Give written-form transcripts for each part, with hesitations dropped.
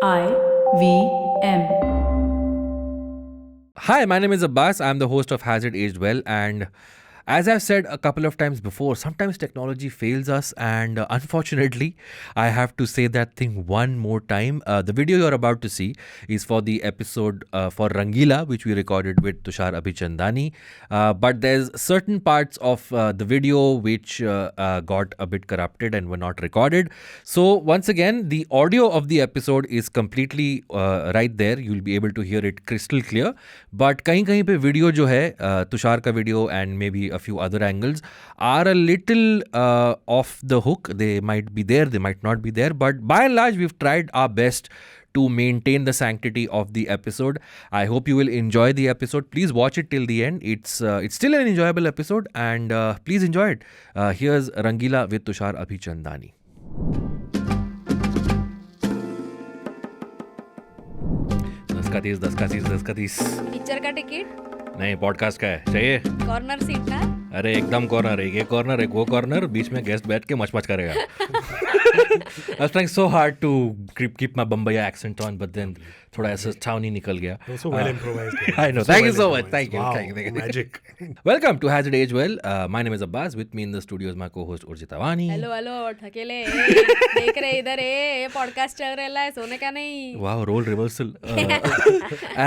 IVM. Hi, my name is Abbas. I'm the host of Has It Aged Well? And as I've said a couple of times before, sometimes technology fails us, and unfortunately, I have to say that thing one more time. The video you're about to see is for the episode for Rangeela, which we recorded with Tushar Abhichandani. But there's certain parts of the video which got a bit corrupted and were not recorded. So once again, the audio of the episode is completely right there. You'll be able to hear it crystal clear. But कहीं पे video जो है तुषार का video and maybe a few other angles are a little off the hook. They might be there, they might not be there. But by and large, we've tried our best to maintain the sanctity of the episode. I hope you will enjoy the episode. Please watch it till the end. It's still an enjoyable episode, and please enjoy it. Here's Rangeela with Tushar Abhichandani. 10 का 30 picture का ticket नहीं podcast का है चाहिए corner seat ना अरे एकदम corner है ये कॉर्नर एक वो कॉर्नर बीच में गेस्ट बैठ के मच करेगा I was trying so hard to keep my Bombay accent on, but then थोड़ा ऐसा छावनी निकल गया. So well improvised. I know. Thank you so much. Thank you. Wow, Thank you. magic. Welcome to Has It Aged Well? My name is Abbas. With me in the studio is my co-host Urjita. Hello ठकेले देख रहे इधर ये podcast चल रहा है सोने का नहीं Wow, role reversal.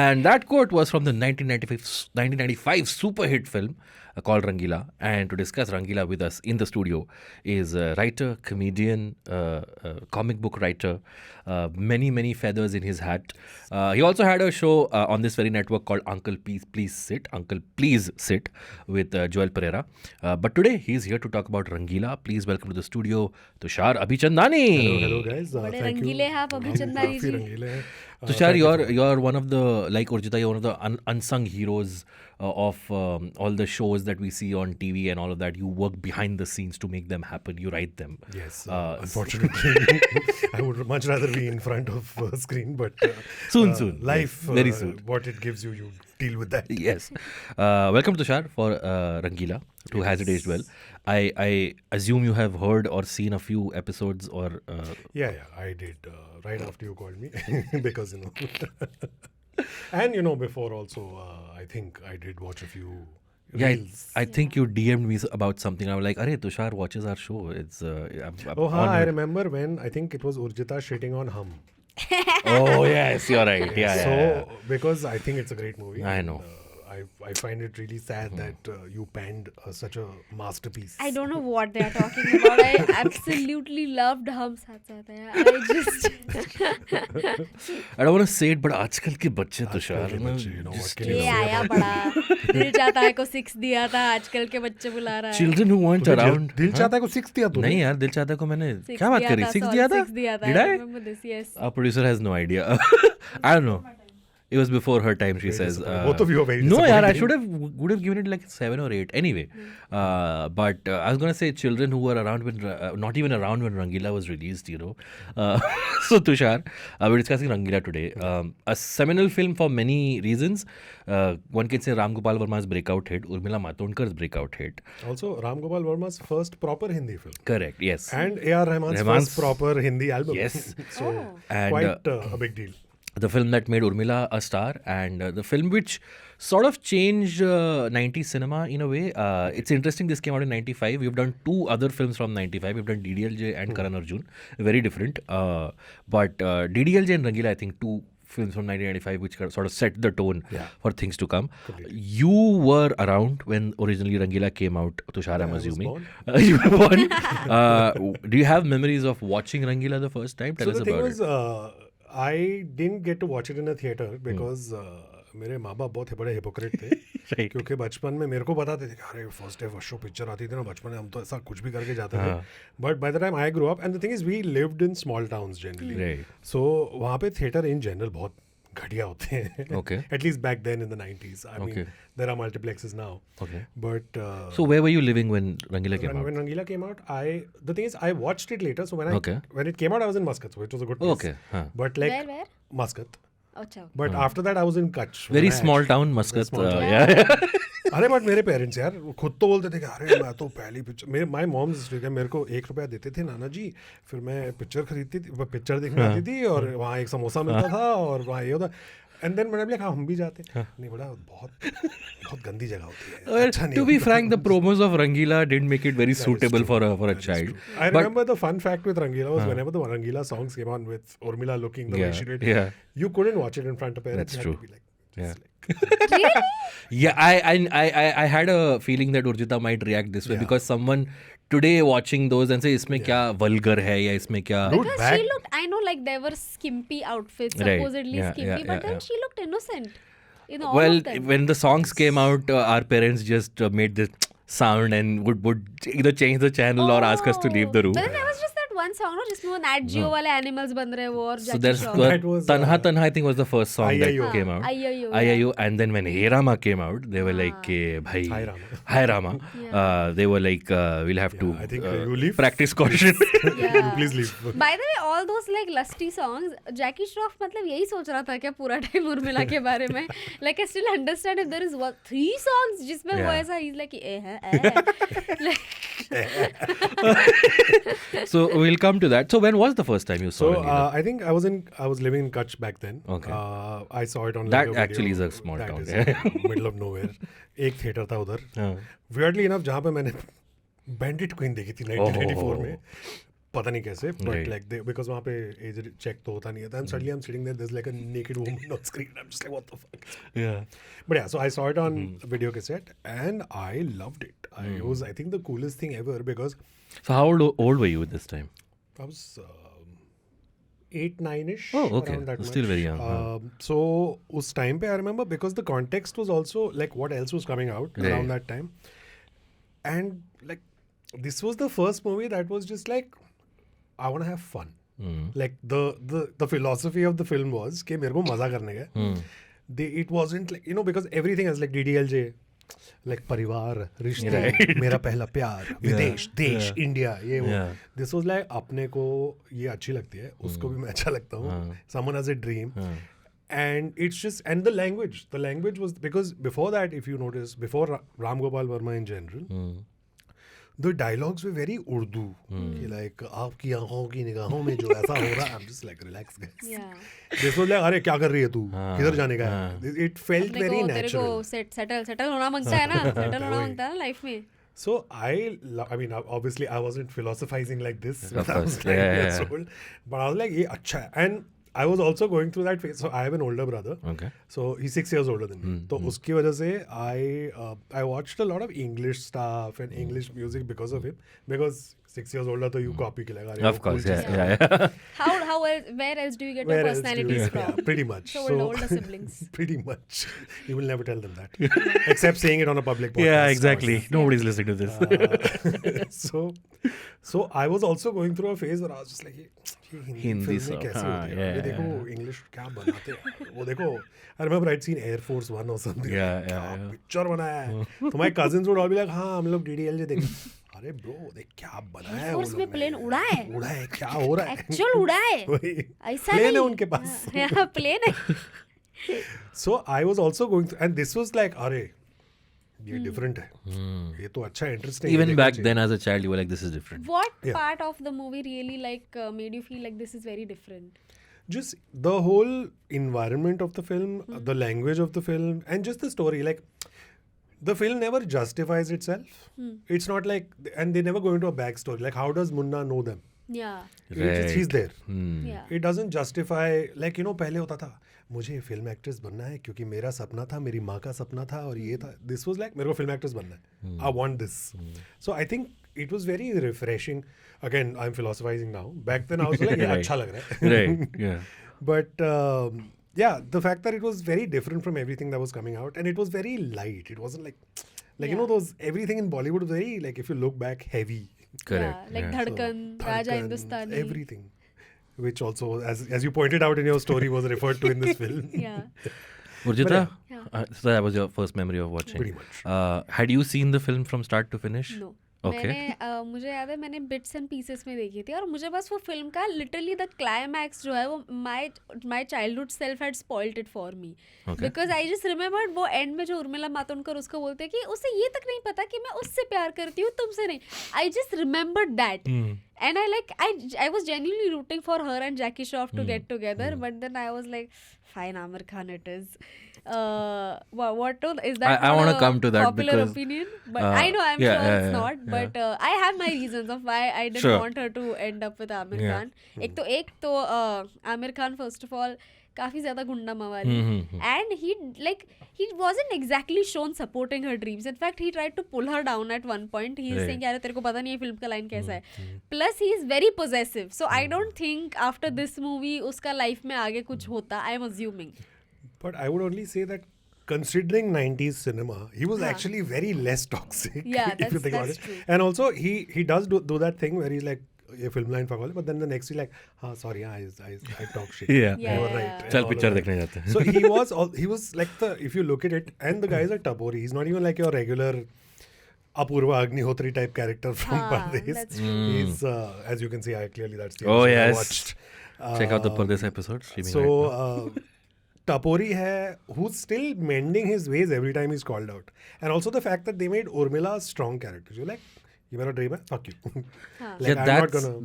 And that quote was from the 1995 super hit film called Rangeela. And to discuss Rangeela with us in the studio is a writer, comedian, comic book writer, many feathers in his hat. He also had a show on this very network called Uncle Please Sit with Joel Pereira. But today he's here to talk about Rangeela. Please welcome to the studio Tushar Abhichandani. Hello guys. बड़े Thank you. रंगीले हैं आप अभिचंदानी काफी जी रंगीले हैं. Tushar, you're one of the, like Urjita, you're one of the unsung heroes of all the shows that we see on TV and all of that. You work behind the scenes to make them happen. You write them. Yes. Unfortunately, I would much rather be in front of a screen, but Soon. life, Yes, very soon. what it gives you, you deal with that. Yes. Welcome, Tushar, for Rangeela, to Has It Aged Well. I assume you have heard or seen a few episodes or... Yeah, I did. Right after you called me, because and before also, I think I did watch a few. Yeah, Reels. I think you DM'd me about something. I'm like, "Arey, Tushar watches our show." It's I'm I honored. remember when I think it was Urjita shitting on Hum. Oh yes, you're right. Yeah. Because I think it's a great movie. I and, know. I find it really sad that you panned such a masterpiece. I don't know what they are talking about. I absolutely loved हम साथ साथ हैं. I just I don't want to say it, but आजकल के बच्चे आजकल के तुषार बच्चे, what can you ये say आया about बड़ा दिल चाहता है को 6 दिया था आजकल के बच्चे बुला रहा है children who weren't तुझे around. दिल चाहता है को 6 दिया तूने? नहीं यार दिल चाहता को मैंने Six क्या बात दिया करी था, 6 sorry, दिया था? 6 दिया था. Did I I? remember this, yes. Our producer has no idea. I don't know. It was before her time, she says. Both of you are very No, yaar, I disappointing. would have given it like 7 or 8. Anyway, but I was gonna say children who were around when, not even around when Rangeela was released, So Tushar, we're discussing Rangeela today. A seminal film for many reasons. One can say Ram Gopal Verma's breakout hit, Urmila Matondkar's breakout hit. Also, Ram Gopal Verma's first proper Hindi film. Correct. Yes. And A.R. Rahman's first proper Hindi album. Yes. So, And, quite a big deal. The film that made Urmila a star, and the film which sort of changed 90s cinema in a way. It's interesting, this came out in 95. We've done 2 other films from 95. We've done DDLJ and Karan Arjun. Very different. But DDLJ and Rangeela, I think 2 films from 1995 which sort of set the tone for things to come. Completely. You were around when originally Rangeela came out, Tushar, I'm assuming. born. You were born. Do you have memories of watching Rangeela the first time? Tell So us the thing about was, it. I didn't get to watch it in a theater because मेरे माँ बाप बहुत बड़े hypocrite थे. Right. क्योंकि बचपन में मेरे को बताते थे कि अरे first day first show picture आती थी ना बचपन में हम तो ऐसा कुछ भी करके जाते थे. But by the time I grow up and the thing is we lived in small towns generally. Right. So वहाँ पे थिएटर इन जनरल बहुत घटिया होते हैं. Okay. At least back then in the 90s. I Okay. mean, there are multiplexes now. Okay. But So where were you living when Rangeela came out? when Rangeela came out, the thing is, I watched it later. So when when it came out, I was in Muscat, so it was a good place. Okay. Huh. But like Where? Muscat. अच्छा But after that, I was in Kutch. Very when I small actually- town, Muscat. small town. Yeah. अरे but मेरे parents यार खुद तो बोलते थे कि अरे मैं तो पहली पिक्चर माय मॉम्स मेरे को 1 रुपया देते थे नाना जी, फिर मैं पिक्चर खरीदती थी, पिक्चर देखने आती थी और वहाँ एक समोसा मिलता था और वहाँ ये होता. एंड देन मैंने बोला हम भी जाते. नहीं बोला बहुत बहुत गंदी जगह होती है. अच्छा नहीं. To be frank, the promos of Rangeela didn't make it very suitable for a child. I remember the fun fact with Rangeela was whenever the Rangeela songs came on with Urmila looking the way she did, you couldn't watch it in front of parents. That's you true. had to be like, Really? Yeah, I had a feeling that Urjita might react this way because someone today watching those and say इसमें क्या vulgar है या इसमें क्या. Because she looked, I know like there were skimpy outfits, supposedly Yeah, skimpy, but then she looked innocent in all Well, of them. when the songs came out, our parents just made this sound and would either change the channel or ask us to leave the room. But then there was just that one song, no, जिसमें वो Nat Geo वाले animals बन रहे वो और So Jackie there's Shroff. That was, Tanha Tanha, I think, was the first song that IIO. came out. IIO, IIO. And then when Hey Rama came out, they were like, bhai, Hi Rama. Hi Rama. They were like, we'll have to I think you leave. practice caution. Yeah. Please leave. By the way, all those like lusty songs, Jackie Shroff मतलब यही सोच रहा था क्या पूरा time Urmila के बारे में. Like I still understand if there is 3 songs जिसमें वो ऐसा he's like So we'll come to that. So when was the first time you saw So Rangeela? I think I was living in Kutch back then. Okay. I saw it on That like, a actually video is a small that town, is, yeah. middle of nowhere. एक theatre था उधर. हाँ. Weirdly enough जहाँ पे मैंने Bandit Queen देखी थी 1994 में. पता नहीं कैसे, but Right. like because वहाँ पे age check तो होता नहीं है. Then suddenly I'm sitting there, there's like a naked woman on screen. I'm just like, what the fuck? Yeah. But yeah, so I saw it on video cassette and I loved it. It was, I think, the coolest thing ever because So how old were you at this time? I was 8-9ish. Oh, okay. Around that So much. still very young, So उस time पे I remember because the context was also like what else was coming out Right. around that time, and like this was the first movie that was just like I want to have fun. Like the philosophy of the film was कि मेरे को मजा करने का. It wasn't like because everything else like DDLJ. Like परिवार, रिश्ते, मेरा पहला प्यार, विदेश, देश, इंडिया, ये वो. This was like अपने को ये अच्छी लगती है, उसको भी मैं अच्छा लगता हूँ. Someone has a dream. And it's just, and the language was, because before that, if you notice, before Ram Gopal Verma in general, the dialogues were very Urdu. कि like आपकी आँखों की निगाहों में जो ऐसा हो रहा है, I'm just like relax guys. Yeah. This was like अरे क्या कर रही है तू, किधर जाने का है. It felt अपने very को तेरे को natural. सेटल होना मांगता है ना, सेटल होना मांगता है ना लाइफ में. So I mean obviously I wasn't philosophizing like this when I was course. 9 Yeah, years yeah. old, but I was like ये अच्छा है. And I was also going through that phase. So I have an older brother. Okay. So he's 6 years older than me. तो उसकी वजह से I watched a lot of English stuff and English music because of him. Because 6 years older, तो you copy के लगा रहे हो. Of course, cool yeah. How else, where else do you get your Where else do you- personalities from? Yeah, pretty much. So older siblings. Pretty much. You will never tell them that. Except saying it on a public podcast. Yeah, exactly. Nobody's listening to this. So I was also going through a phase where I was just like, ये हिंदी हिंदी सब, फिल्में कैसे हाँ, होती हैं? ये yeah, देखो English क्या बनाते हैं. वो देखो, I remember I'd seen Air Force One or something. Yeah, क्या yeah. पिक्चर बनाया है. तो my cousins would all be like, हाँ हम लोग DDLJ देखें. अरे ब्रो देख क्या बनाया है वो Force लोग में ने. प्लेन उड़ा है. उड़ा है, क्या हो रहा है. Actual उड़ा है. वही. ऐसा Plane है नहीं. उनके पास. हाँ, प्लेन है. So I was also going through, and this was like, अरे ये different है. ये तो अच्छा है, interesting. Even back then as a child, you were like, this is different. What Yeah. part of the movie really like made you feel like this is very different? Just the whole environment of the film, the language of the film, and just the story. Like the film never justifies itself. It's not like, and they never go into a backstory. Like how does Munna know them? Yeah. He's there. Yeah. It doesn't justify, like पहले होता था मुझे film actress बनना है क्योंकि मेरा सपना था, मेरी माँ का सपना था और ये था. This was like मेरे को फिल्म एक्ट्रेस बनना है. I want this. So I think it was very refreshing. Again, I'm philosophizing now. Back then I was like, ये Right. अच्छा लग रहा है. Right, yeah. But yeah, the fact that it was very different from everything that was coming out, and it was very light. It wasn't like those everything in Bollywood was very like, if you look back, heavy. Correct. Yeah, like yeah. Dhadkan, Raja Dhadkan, Hindustani. everything, which also, as you pointed out in your story, was referred to in this film. Yeah. Urjita? Yeah. So that was your first memory of watching. Pretty much. Had you seen the film from start to finish? No. मैंने मुझे याद है मैंने bits and pieces में देखी थी और मुझे बस वो फिल्म का लिटरली द क्लाइमैक्स जो है वो my childhood self had spoiled it for me because I just remembered वो एंड में जो उर्मिला मातोंडकर उसको बोलते हैं कि उसे ये तक नहीं पता कि मैं उससे प्यार करती हूँ तुमसे नहीं. I just remembered that and I was genuinely rooting for her and Jackie Shroff to get together, but then I was like, fine, Aamir Khan it is. What is that? I want to come to that popular because opinion, but I know I'm sure it's not. But I have my reasons of why I didn't want her to end up with Aamir Khan. एक तो Aamir Khan first of all काफी ज्यादा गुंडा मवाली and he wasn't exactly shown supporting her dreams. In fact, he tried to pull her down at one point. He is saying यार तेरे को पता नहीं है फिल्म का लाइन कैसा है. Plus he is very possessive. So I don't think after this movie उसका लाइफ में आगे कुछ होता. I am assuming. But I would only say that considering 90s cinema, he was actually very less toxic. Yeah, if you think about it. True. And also he does do that thing where he's like ये film line फगोले, but then the next he's like, हाँ sorry, I talk shit. Yeah. You were right. चल picture देखने जाते हैं. So he was like if you look at it, and the guy is a tabori. He's not even like your regular Apurva Agnihotri type character from Pardes. That's true. He's as you can see, clearly that's the Oh episode I yes. watched. Check out the Pardes episode streaming So right now. Tapori hai who's still mending his ways every time he's called out, and also the fact that they made Urmila a strong character. You're like, you मेरा dream है, fuck you. Yeah,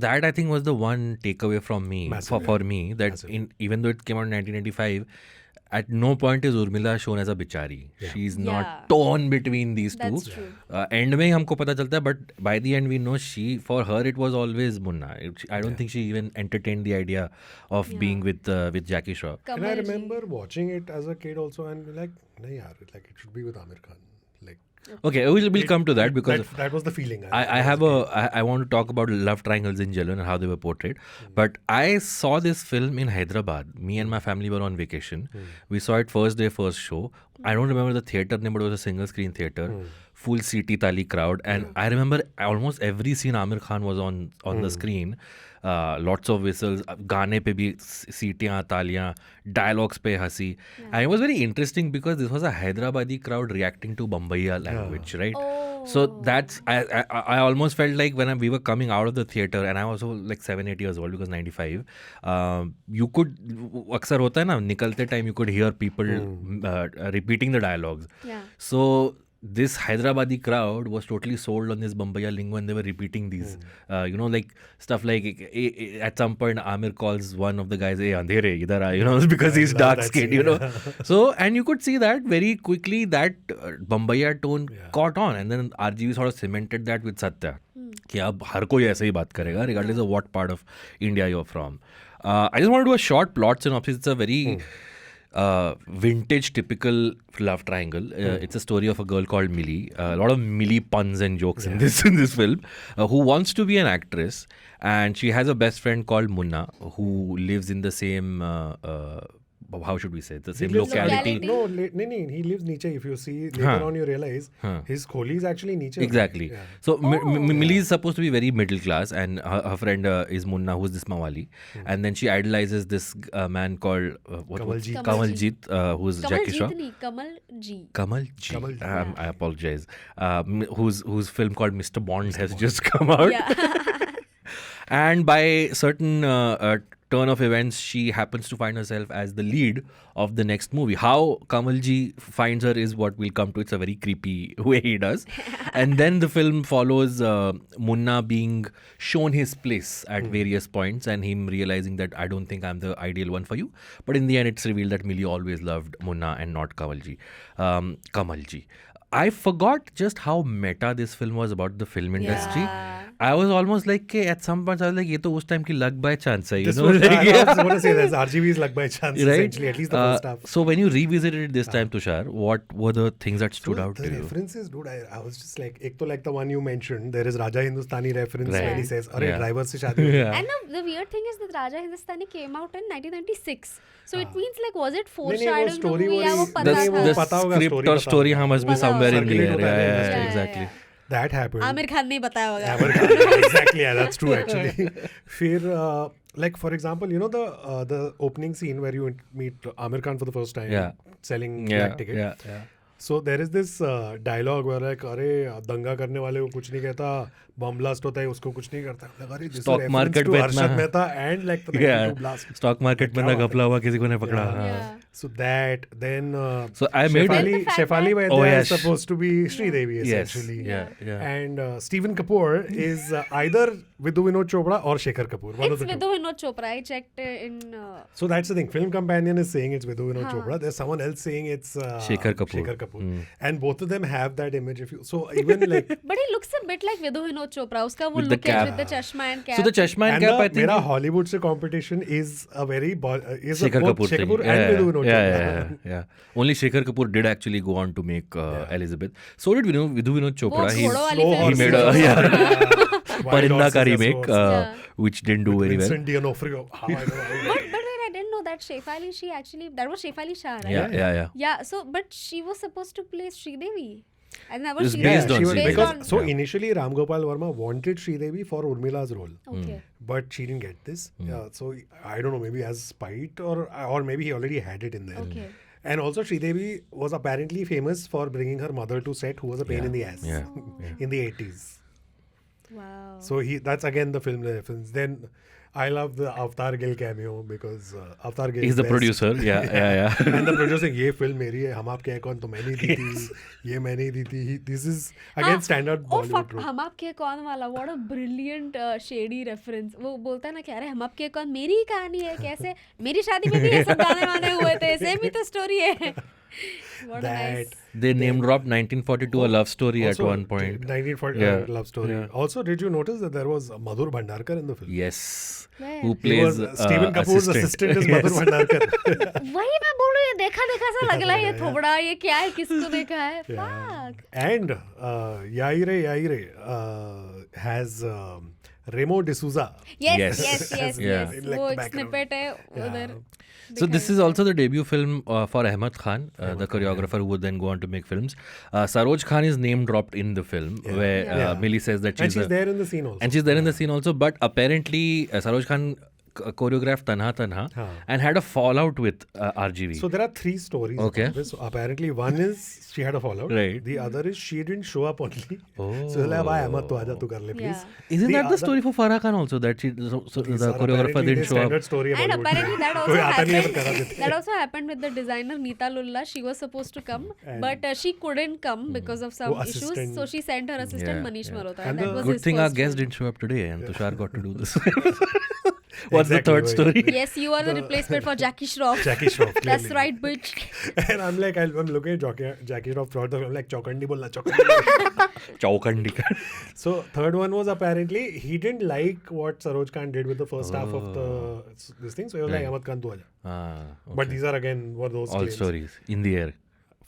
that I think was the one takeaway from me. For me that even though it came out in 1995, at no point is Urmila shown as a bichari. She's not torn between these two. That's true. End में हमको पता चलता है, but by the end we know for her it was always Munna. I don't think she even entertained the idea of being with Jackie Shroff. And I remember watching it as a kid also, and like, nahi yaar, like it should be with Aamir Khan. Like, okay, we'll come to that because that was the feeling. I want to talk about love triangles in general and how they were portrayed. But I saw this film in Hyderabad. Me and my family were on vacation. We saw it first day, first show. I don't remember the theater name, but it was a single screen theater. Full seaty tali crowd. And I remember almost every scene Aamir Khan was on the screen. Lots of whistles, गाने पे भी सीटियाँ तालियाँ, dialogues पे हंसी. And it was very interesting because this was a Hyderabadi crowd reacting to Bombaya language, right? So that's I almost felt like when we were coming out of the theater, and I was like 7-8 years old because 95. You could अक्सर होता है ना निकलते time you could hear people repeating the dialogues. Yeah. So this Hyderabadi crowd was totally sold on this Bombaya lingo, and they were repeating these, like stuff like at some point Aamir calls one of the guys, "Hey, andhere idhar aa," because he's dark skinned, So, and you could see that very quickly that Bombaya tone caught on, and then RGV sort of cemented that with Satya. कि अब हर कोई ऐसे ही बात करेगा regardless of what part of India you're from. I just want to do a short plot synopsis. It's a very vintage typical love triangle. It's a story of a girl called Millie. A lot of Millie puns and jokes in this film. Who wants to be an actress, and she has a best friend called Munna who lives in the same how should we say, the same locality. No, he lives niche. If you see later on, you realize his kholi is actually niche. Exactly. So Millie is supposed to be very middle class, and her friend is Munna, who's this Mawali, and then she idolizes this man called Kamaljeet, who's Jackie Shroff. Kamalji. I apologize. Whose film called Mr. Bond has just come out. And by certain turn of events, she happens to find herself as the lead of the next movie. How Kamalji finds her is what we'll come to. It's a very creepy way he does. And then the film follows Munna being shown his place at various points, and him realizing that I don't think I'm the ideal one for you. But in the end, it's revealed that Millie always loved Munna and not Kamalji. I forgot just how meta this film was about the film industry. I was almost like, at some point, I was like, ये तो उस time की luck by chance है, I was going to say this. RGV's luck by chance, right? Essentially, at least the first half. So when you revisited it this time, Tushar, what were the things that stood out to you? The references, dude, I was just like, ek to like the one you mentioned, there is Raja Hindustani reference when he says, "Arey, driver se shaadi." And the weird thing is that Raja Hindustani came out in 1996. So it means like, was it foreshadowing the movie? The script or story must be somewhere in the air. Yeah, exactly. That happened. Aamir Khan नहीं बताया होगा. Aamir Khan, exactly, yeah, that's true actually. फिर like for example, the opening scene where you meet Aamir Khan for the first time, selling black ticket. So there is this dialogue where like, अरे दंगा करने वाले को कुछ नहीं कहता, bomb blast होता है उसको कुछ नहीं करता. Like, अरे this is Stock reference market to में Arshad इतना- Mehta and like the 92 blast. Stock market में ना घपला हुआ किसी को नहीं पकड़ा. Yeah. So that then So I made Then the fact Shefali that- Vaidya Oh, is yes. supposed to be Sridevi Yes. essentially. Yeah. And Stephen Kapoor is either Vidhu Vinod Chopra or Shekhar Kapoor. One of It's the two. Vidhu Vinod Chopra. I checked in. So that's the thing. Film Companion is saying it's Vidhu Vinod Haan. Chopra. There's someone else saying it's Shekhar Kapoor. And both of them have that image. If you so even like But he looks a bit like Vidhu Vinod Chopra. Uska wo With the look is cap. with the chashma and cap. So the chashma and and cap, I the think. मेरा Hollywood से competition is a very is Shekhar both Kapoor Shekhar thing. Kapoor and Vidhu Vinod Chopra. Yeah. Only Shekhar Kapoor did actually go on to make Elizabeth. So did Vidhu Vinod Chopra. वो He's घोड़ों वाली slow film he made थी. a Parinda ka remake, Yeah. which didn't do very well. Vincent D'Onofrio. How I know. But wait, I didn't know that Shefali. She actually that was Shefali Shah, right? Yeah. Yeah. So, but she was supposed to play Sridevi, and that It was was based on She was, Sridevi. because on. so initially Ram Gopal Verma wanted Sridevi for Urmila's role, Okay. but she didn't get this. So I don't know, maybe as spite or maybe he already had it in there. Okay. And also Sridevi was apparently famous for bringing her mother to set, who was a pain in the ass Yeah. in the 80s. Wow. So that's again the film reference. Then I love the Avatar Gill cameo because Avatar Gill He's is the best. producer. Yeah. And the producer, ये film मेरी है, हम आपके हैं कौन, तो मैं नहीं दी थी, ये मैं नहीं दी थी. This is again standard Oh Bollywood fuck, trope. हम आपके कौन वाला, what a brilliant shady reference. वो बोलता है ना क्या, अरे हम आपके कौन, मेरी ही कहानी है, कैसे मेरी शादी में भी ये सब गाने वाने हुए थे, सेम ही तो स्टोरी है. What a nice. They name dropped 1942, a love story at Also, one point. 1940 Yeah. love story. Yeah. Also, did you notice that there was Madhur Bhandarkar in the film? Yes. Where? Who He plays was Stephen Kapoor's assistant is Madhur Yes. Bhandarkar. वही मैं बोल रही हूँ, देखा देखा सा लग रहा है ये थोबड़ा, ये क्या है, किसको देखा है? Fuck. And Yaire has Remo D'Souza. Yes. Yeah. In, like, वो the एक background. snippet है उधर. So this is also the debut film for Ahmed Khan, the choreographer who would then go on to make films. Saroj Khan is name dropped in the film, where Yeah. Millie says that And she's she's there in the scene also. and she's there in the scene also. But apparently Saroj Khan choreographed Tanha Tanha and had a fallout with RGV. So there are three stories. Okay. About this. So apparently one is she had a fallout. Right. The other is she didn't show up only. Oh. So like, bhai Ahmed, tu aaja, tu kar le, please. Yeah. Isn't that the other- story for Farah Khan also, that she, so These the are choreographer apparently didn't the show up? standard story And about apparently that कोई also आता नहीं है पर करा happened. देते. That also happened with the designer Neeta Lulla. She was supposed to come, but she couldn't come because of some वो issues. assistant- So she sent her assistant Yeah, Manish yeah. Malhotra. And And that the was Good his thing our first guest film. didn't show up today and Tushar got to do this. What's the Exactly, third right. story? Yes, you are the replacement for Jackie Shroff. Jackie Shroff. That's clearly. right, bitch. And I'm like, I'm looking at Jackie Shroff throughout the film, like Chaukandi bolna, Chaukandi. Chaukandi. So third one was apparently he didn't like what Saroj Khan did with the first half of this thing. So he was like, Ahmed Khan, tu aaja. Okay. But these are again were those All claims. stories in the air.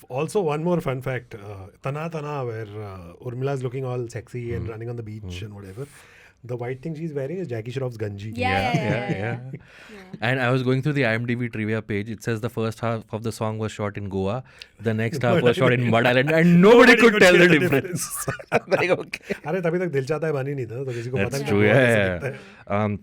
Also, one more fun fact: Tana Tana, where Urmila is looking all sexy and running on the beach and whatever. The white thing she's wearing is Jackie Shroff's ganji. Yeah. And I was going through the IMDb trivia page. It says the first half of the song was shot in Goa, the next half was shot in Mud Island, and nobody could tell the difference. I'm like, okay. अरे तभी तक दिल चाहता है बनी नहीं था तो किसी को पता That's नहीं true. था गोवा कैसे Yeah. दिखता है.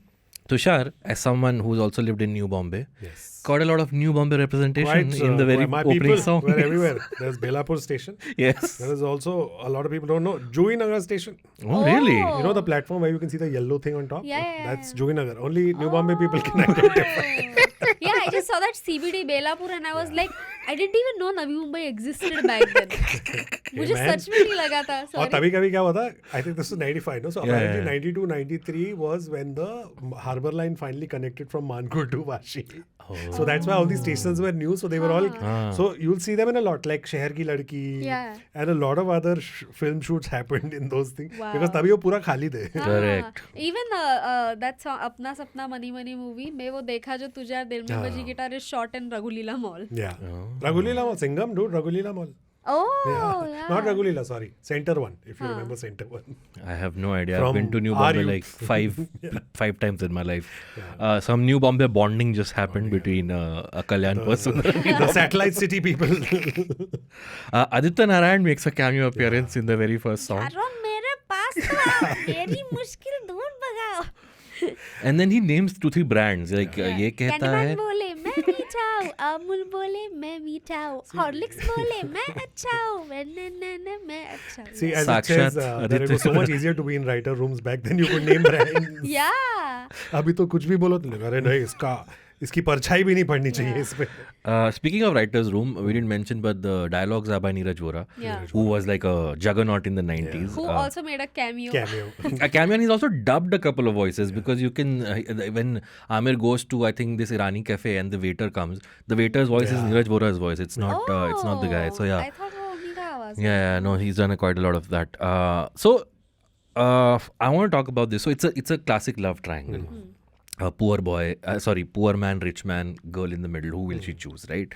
Tushar, as someone who's also lived in New Bombay, Yes. got a lot of New Bombay representation Quite, in the very my opening people song. were everywhere. There's Belapur station. Yes. There is also a lot of people don't know Juinagar station. Oh, really? Oh. You know the platform where you can see the yellow thing on top? Yeah. That's Juinagar. Only New Bombay people can identify. Yeah, I just saw that CBD Belapur and I was like, I didn't even know Navi Mumbai existed back then. मुझे man. सच में नहीं लगा था. और Sorry. तभी कभी क्या हुआ था? I think this was 95, no? So Yeah, apparently yeah. 92, 93 was when the harbour line finally connected from Mankur to Vashi. So that's why all these stations were new. So they were all. So you'll see them in a lot, like Sheher Ki Ladki, Yeah. and a lot of other film shoots happened in those things Wow. because तभी वो पूरा खाली थे. Correct. Even that song अपना सपना money money movie में वो देखा जो तुझे यार दिल में बजी guitar is shot in Raghulila Mall. Yeah. Raghulila Mall, Singham, dude, Raghulila Mall. Oh, Yeah. Not Raghulila, sorry. Center one, if you remember Center one. I have no idea. From I've been to New our Bombay youth. like five times in my life. Some New Bombay bonding just happened between a Kalyan person. The satellite city people. Aditya Narayan makes a cameo appearance in the very first song. यारो मेरे पास तो आओ, मेरी मुश्किल दूर भगाओ. And then he names 2-3 brands like ये कहता है बोले मैं मीठा हूँ, अमूल बोले मैं मीठा हूँ, हॉर्लिक्स बोले मैं अच्छा हूँ, मैं अच्छा हूँ. See, as it says, that it was so much easier to be in writer rooms back then. You could name brands. Yeah. अभी तो कुछ भी बोलो तो लगा अरे नहीं इसकी परछाई भी नहीं पड़नी चाहिए इस पे. Speaking of writer's room, we didn't mention, but the dialogues are by Neeraj Vora, who was like a juggernaut in the 90s. Who also made a cameo. A cameo, and he's also dubbed a couple of voices because you can, when Aamir goes to, I think, this Irani cafe and the waiter comes, the waiter's voice is Neeraj Vora's voice. It's not the guy. So yeah. I thought Urmila was. Yeah, no, he's done quite a lot of that. So I want to talk about this. So it's a classic love triangle. Poor man, rich man, girl in the middle. Who will she choose, right?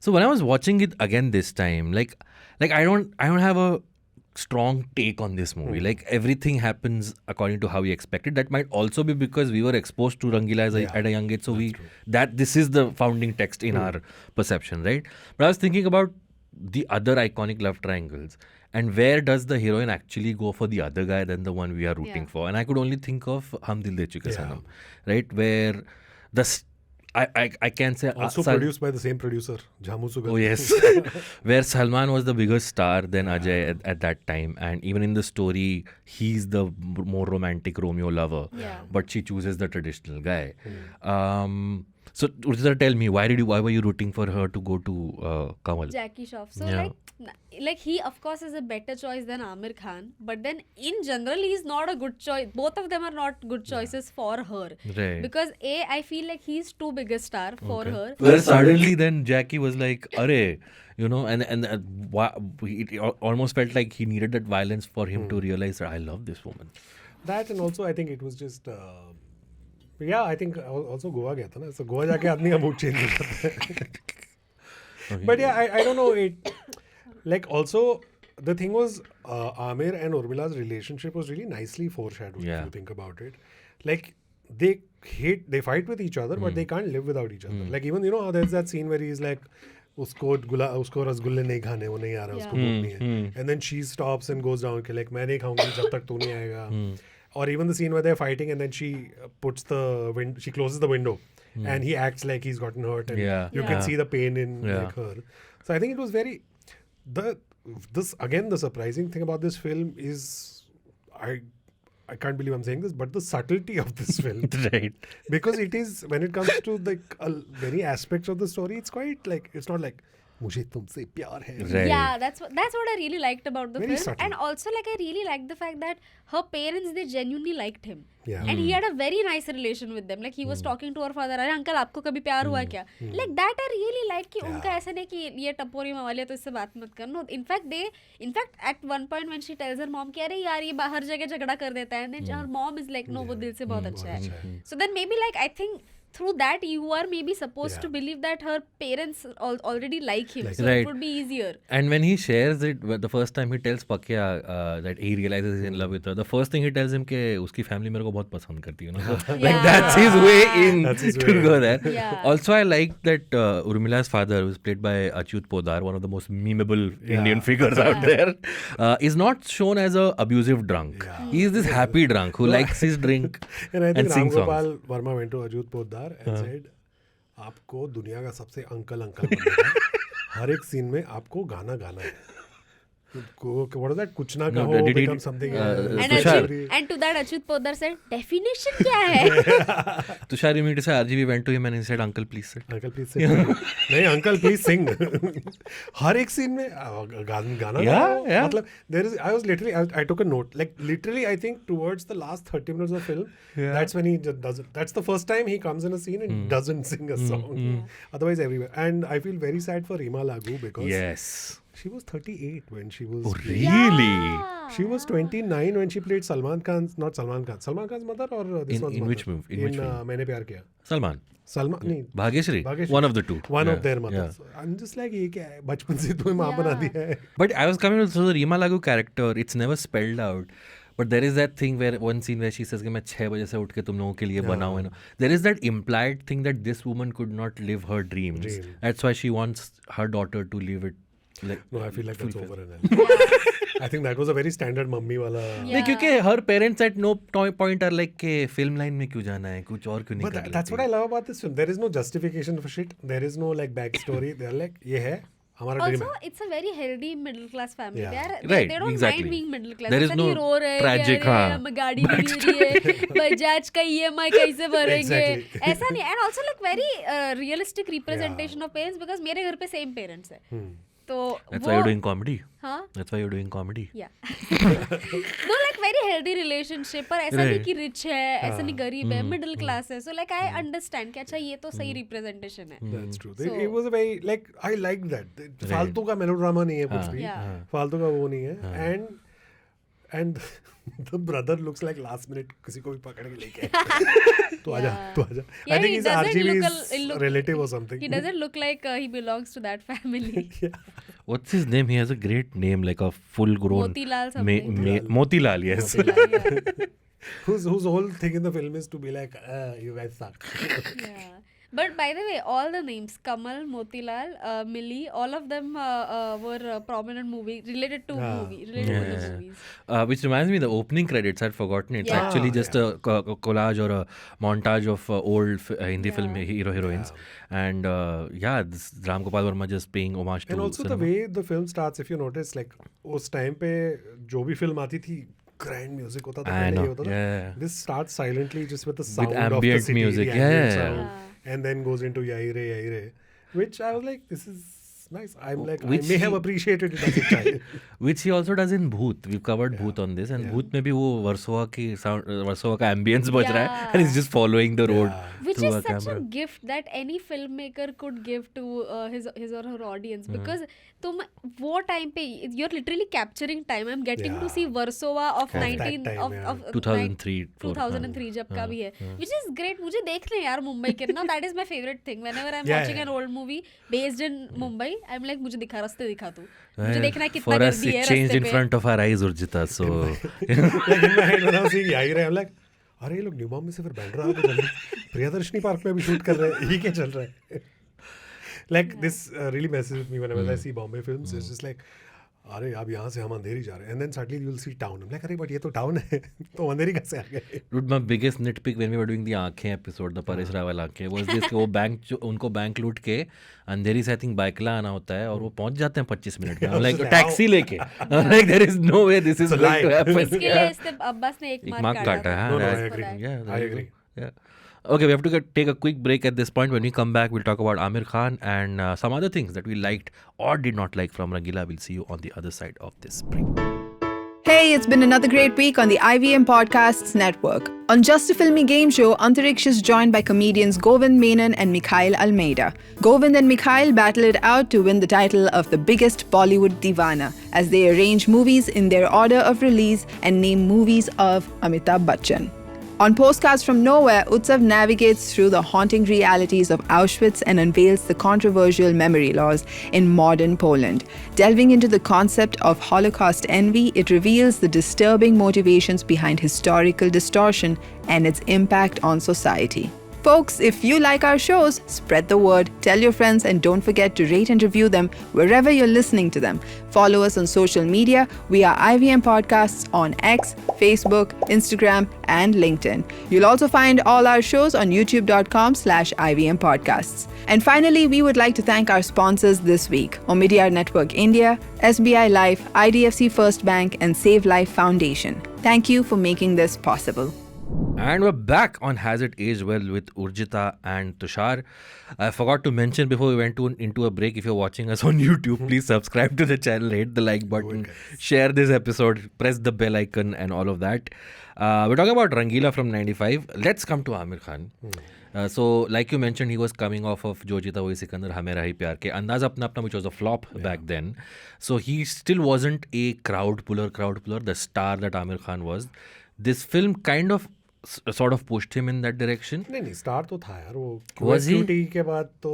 So when I was watching it again this time, like I don't have a strong take on this movie. Like everything happens according to how we expected. That might also be because we were exposed to Rangeela at a young age, so this is the founding text in our perception, right? But I was thinking about the other iconic love triangles. And where does the heroine actually go for the other guy than the one we are rooting for? And I could only think of Hum Dil De Chuke Sanam, right? Where I can say also produced by the same producer, Jhamu Sugal. Oh yes, where Salman was the bigger star than Ajay at that time, and even in the story, he's the more romantic Romeo lover, but she chooses the traditional guy. So Urjita, tell me, why were you rooting for her to go to Kamal? Jackie Shroff. So like he of course is a better choice than Aamir Khan, but then in general he's not a good choice. Both of them are not good choices for her. Right. Because I feel like he's too big a star for her. Where suddenly then Jackie was like, "Arey," and it almost felt like he needed that violence for him to realize that I love this woman. That, and also I think it was just. I think also Goa gaya tha na. So Goa jaake aadmi ka mood change ho jata hai. But I don't know it. Like also the thing was Aamir and Urmila's relationship was really nicely foreshadowed if you think about it. Like they fight with each other, but they can't live without each other. Like even how there's that scene where he's like usko rasgulle nahi khane, wo nahi aa raha, usko bhook nahi hai. And then she stops and goes down ke like main nahi khaungi jab tak tu nahi aayega. Or even the scene where they're fighting and then she she closes the window and he acts like he's gotten hurt and you can see the pain in like her. So I think it was very the surprising thing about this film is I can't believe I'm saying this, but the subtlety of this film. Right. Because it is, when it comes to like many aspects of the story, it's quite like, it's not like मुझे तुमसे प्यार है. Right. Yeah, that's what I really liked about the Very film. subtle. And also like I really liked the fact that her parents, they genuinely liked him. Yeah. And he had a very nice relation with them. Like he was talking to her father, अरे uncle आपको कभी प्यार हुआ क्या? Like that I really like कि उनका ऐसा नहीं कि ये टपोरी मवाली है तो इससे बात मत करना. In fact at one point when she tells her mom कि अरे यार ये बाहर जगह झगड़ा कर देता है, and then her mom is like no वो दिल से बहुत अच्छा है. So then maybe like I think through that you are maybe supposed to believe that her parents already like him, so it would be easier. And when he shares it the first time, he tells Pakya that he realizes he's in love with her. The first thing he tells him कि उसकी family मेरे को बहुत पसंद करती है, like that's his way in to go there. Yeah. Also I like that Urmila's father, who is played by Achyut Podar, one of the most memeable Indian figures out there, is not shown as a abusive drunk. He is this happy drunk who likes his drink and I think sings Ram Gopal songs. Verma went to Achyut Podar and said, आपको दुनिया का सबसे uncle बनना है, हर एक scene में आपको गाना है. What is that? कुछ ना कहो become something. And to that Achyut Podar said, definition क्या है? Tushar, you mean to say RGV went to him and he said, "Uncle, please sit." Uncle, please sing. नहीं, uncle, please sing. हर एक scene में गाना. Yeah. मतलब I took a note. Like literally, I think towards the last 30 minutes of the film, that's when he just does it. That's the first time he comes in a scene and doesn't sing a song. Otherwise, everywhere. And I feel very sad for Reema Lagoo because she was 38 when she was. Oh, really? Yeah. She was 29 when she played Salman Khan's mother or this one's in mother? which movie? In which movie? मैंने प्यार किया. Salman. नहीं. Bhagyashree. One of the two. One of their mothers. I'm just like ये क्या है? बचपन से तुम्हें माँ बना दिया है. But I was coming to the Reema Lagoo character. It's never spelled out. But there is that thing one scene where she says कि मैं 6 बजे से उठ के तुम लोगों के लिए बनाऊँ. There is that implied thing that this woman could not live her dreams. That's why she wants her daughter to live it. Like, no, I feel like that's over and I think that was a very standard mummy wala. नहीं, क्योंकि her parents at no point are like के film line में क्यों जाना है, कुछ और क्यों नहीं कर But that's what I love about this film. There is no justification for shit. There is no like backstory. They're like, ये है हमारा dream Also, है. it's a very healthy middle class family. Yeah. They Right, don't exactly. mind being middle class. There is ऐसा नहीं no रो रहे हैं, tragic, कि अरे, हाँ, हमें गाड़ी नहीं मिल रही है, बजाज का EMI कैसे भरेंगे, Exactly. ऐसा नहीं. And also like very realistic representation of parents, because मेरे घर पे same parents है. तो That's वो why you're doing comedy. हाँ That's why you're doing comedy. Yeah. No, like very healthy relationship. पर ऐसा नहीं Right. कि rich है, ऐसा नहीं गरीब है, middle class है. So like I understand कि अच्छा ये तो सही representation है. That's true. So- It was a very like I liked that. फालतू का melodrama नहीं है कुछ भी. Yeah. फालतू का वो नहीं है. And the brother looks like last minute किसी को भी पकड़ के लेके आया. तू आजा. Yeah, I think he he's doesn't RGB's relative or something. He doesn't look like he belongs to that family. What's his name? He has a great name, like a full grown Motilal something. Motilal, yes. Yeah. Whose whole thing in the film is to be like, you guys suck. Yeah. But by the way, all the names, Kamal, Motilal, Millie, all of them were prominent related to the movies. Which reminds me, the opening credits, I'd forgotten. It's Yeah. actually just a collage or a montage of old Hindi film heroines. And this Ram Gopal Verma just paying homage to And also cinema. the way the film starts, if you notice, like उस time पे जो भी film आती थी, grand music होता था, I पहले know, ये होता था. yeah. This starts silently just with the sound of the ambient city, music, the ambient yeah. sound, and then goes into Yahi Re, which I was like, this is nice. I'm like, Which I may have he- appreciated it as a child. Which he also does in Bhoot. We've covered Bhoot on this, and Bhoot में भी वो वर्सोवा का ambience बज रहा है, and he's just following the road Which through is a such camera. a gift that any filmmaker could give to his or her audience, because तुम वो time पे you're literally capturing time. I'm getting to Yeah. see Warsaw of Of that 19 time, of, yeah. of 2003, 2003 जब का भी है, which is great. मुझे देखने यार मुंबई के ना, that is my favorite thing. Whenever I'm Yeah, watching yeah. an old movie based in Mumbai, I'm like मुझे दिखा रास्ते दिखा तू, मुझे देखना है कितना For us, गर्दी है it changed रास्ते in पे. front of our eyes, Urjita. So Like in my head when I was seeing Yahi Re, I'm like, अरे ये लोग न्यू बॉम्बे से फिर बैंड्रा आके चल रहे, प्रियदर्शनी पार्क में भी शूट कर रहे हैं, ये क्या चल रहा है? Like this really messes with me whenever I see Bombay films. It's just like, अरे अब यहाँ से हम अंधेरी जा रहे हैं, and then suddenly you'll see town. I'm like, अरे but ये तो town है, तो अंधेरी कैसे आ गए? Dude, my biggest nitpick when we were doing the आँखें episode, the Paresh Rawal आँखें, was this कि वो बैंक उनको बैंक लूट के अंधेरी से I think बाइकला आना होता है और वो पहुंच जाते हैं 25 मिनट में. I'm like टैक्सी लेके. I'm like there is no way this is It's a going to lie. happen. इसके लिए इसने अब्बास ने एक एक मार्क mark काटा है. No, no, I That's- agree. Yeah, there I you go. agree. Yeah. Okay, we have to take a quick break at this point. When we come back, we'll talk about Aamir Khan and some other things that we liked or did not like from Rangeela. We'll see you on the other side of this break. Hey, it's been another great week on the IVM Podcasts Network. On Just a Filmy Game Show, Antariksh is joined by comedians Govind Menon and Mikhail Almeida. Govind and Mikhail battle it out to win the title of the biggest Bollywood divana as they arrange movies in their order of release and name movies of Amitabh Bachchan. On Postcards from Nowhere, Utsav navigates through the haunting realities of Auschwitz and unveils the controversial memory laws in modern Poland. Delving into the concept of Holocaust envy, it reveals the disturbing motivations behind historical distortion and its impact on society. Folks, if you like our shows, spread the word, tell your friends, and don't forget to rate and review them wherever you're listening to them. Follow us on social media. We are IVM Podcasts on X, Facebook, Instagram, and LinkedIn. You'll also find all our shows on youtube.com/IVM Podcasts. And finally, we would like to thank our sponsors this week: Omidyar Network India, SBI Life, IDFC First Bank, and Save Life Foundation. Thank you for making this possible. And we're back on Has It Aged Well with Urjita and Tushar. I forgot to mention before we went into a break, if you're watching us on YouTube, please subscribe to the channel, hit the like button, share this episode, press the bell icon and all of that. We're talking about Rangeela from 95. Let's come to Aamir Khan. So, like you mentioned, he was coming off of Jo Jeeta Wohi Sikandar, Hame Rahi Pyar Ke, Andaz Apna Apna, which was a flop back then. So, he still wasn't a crowd puller, the star that Aamir Khan was. This film kind of sort of pushed him in that direction. नहीं star तो था यार वो Was he? QSQT के बाद तो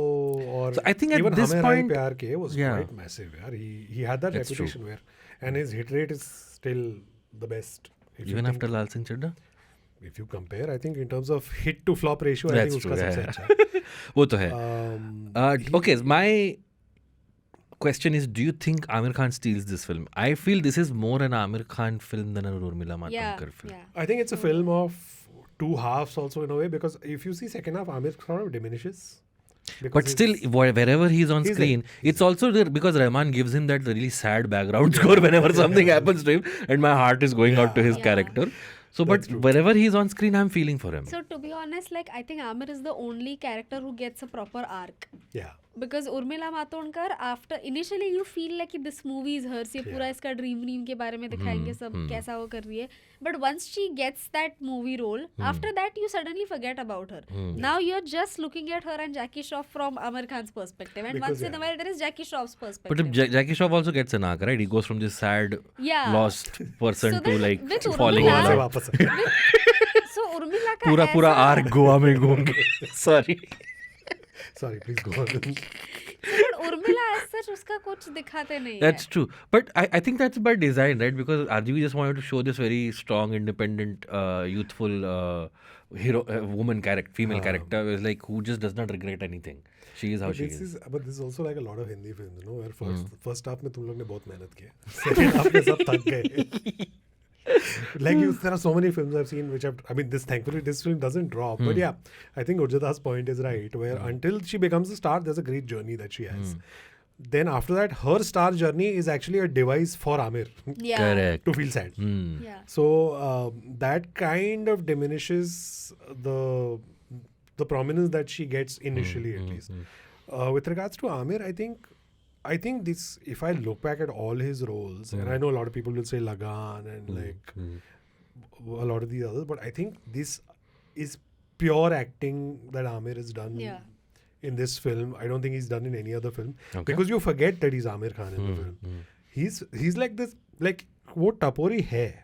और So I think at even this हमें राही point- प्यार के was Yeah. quite massive यार. He had that That's true. reputation where, and his hit rate is still the best. If you Even think- after Lal Singh Chaddha? if you compare, I think in terms of hit to flop ratio, I That's think उसका true, सबसे yeah. अच्छा है. वो तो है. Okay, my question is, do you think Aamir Khan steals this film? I feel this is more an Aamir Khan film than an Urmila Matondkar film. Yeah. I think it's a film of two halves also in a way, because if you see second half, Aamir sort of diminishes. But still, wherever he's on screen, it's also there because Rahman gives him that really sad background score whenever something happens to him, and my heart is going out to his character. So, but wherever he's on screen, I'm feeling for him. So to be honest, like I think Aamir is the only character who gets a proper arc. Yeah. Because Urmila Matondkar, after initially you feel like this movie is hers, ये पूरा इसका dream के बारे में दिखाएंगे सब कैसा वो कर रही है. But once she gets that movie role, after that you suddenly forget about her. Now you're just looking at her and Jackie Shroff from Aamir Khan's perspective, and once in a while there is Jackie Shroff's perspective. But Jackie Shroff also gets an arc, right? He goes from this sad, lost person So to then like with falling in Urmila- love. So Urmila का पूरा ऐसा- arc Goa में घूम के. Sorry. Sorry, please go on. But Urmila as such उसका कुछ दिखाते नहीं है. That's true. But I think that's by design, right? Because RGV just wanted to show this very strong, independent, youthful woman character, female character, is like who just does not regret anything. She is how she is. But this is also like a lot of Hindi films, you know, where first half में तुम लोग ने बहुत मेहनत किया, second half में सब थक गए. Like there are so many films I've seen which thankfully this film doesn't drop. But yeah, I think Urjita's point is right, where until she becomes a star, there's a great journey that she has. Then after that, her star journey is actually a device for Aamir Yeah. Correct. to feel sad. Yeah. So that kind of diminishes the prominence that she gets initially, at least. With regards to Aamir, I think this, if I look back at all his roles, and I know a lot of people will say Lagan and like a lot of these others, but I think this is pure acting that Aamir has done in this film. I don't think he's done in any other film, because you forget that he's Aamir Khan in the film. He's like this, like wo tapori hai.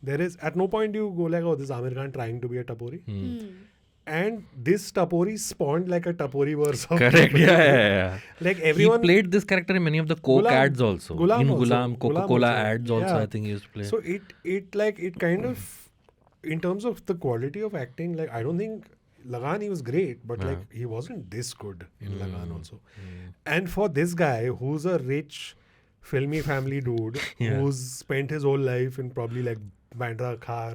There is at no point you go like, oh, this is Aamir Khan trying to be a tapori. And this tapori spawned like a tapori verse of Correct. Yeah. Like everyone He played this character in many of the Coke ads also. In Gulam, Coca-Cola ads also, I think he used to play. So it kind of, in terms of the quality of acting, like I don't think Lagan, he was great, but like he wasn't this good in Lagan also. And for this guy who's a rich, filmy family dude who's spent his whole life in probably like Bandra Khar,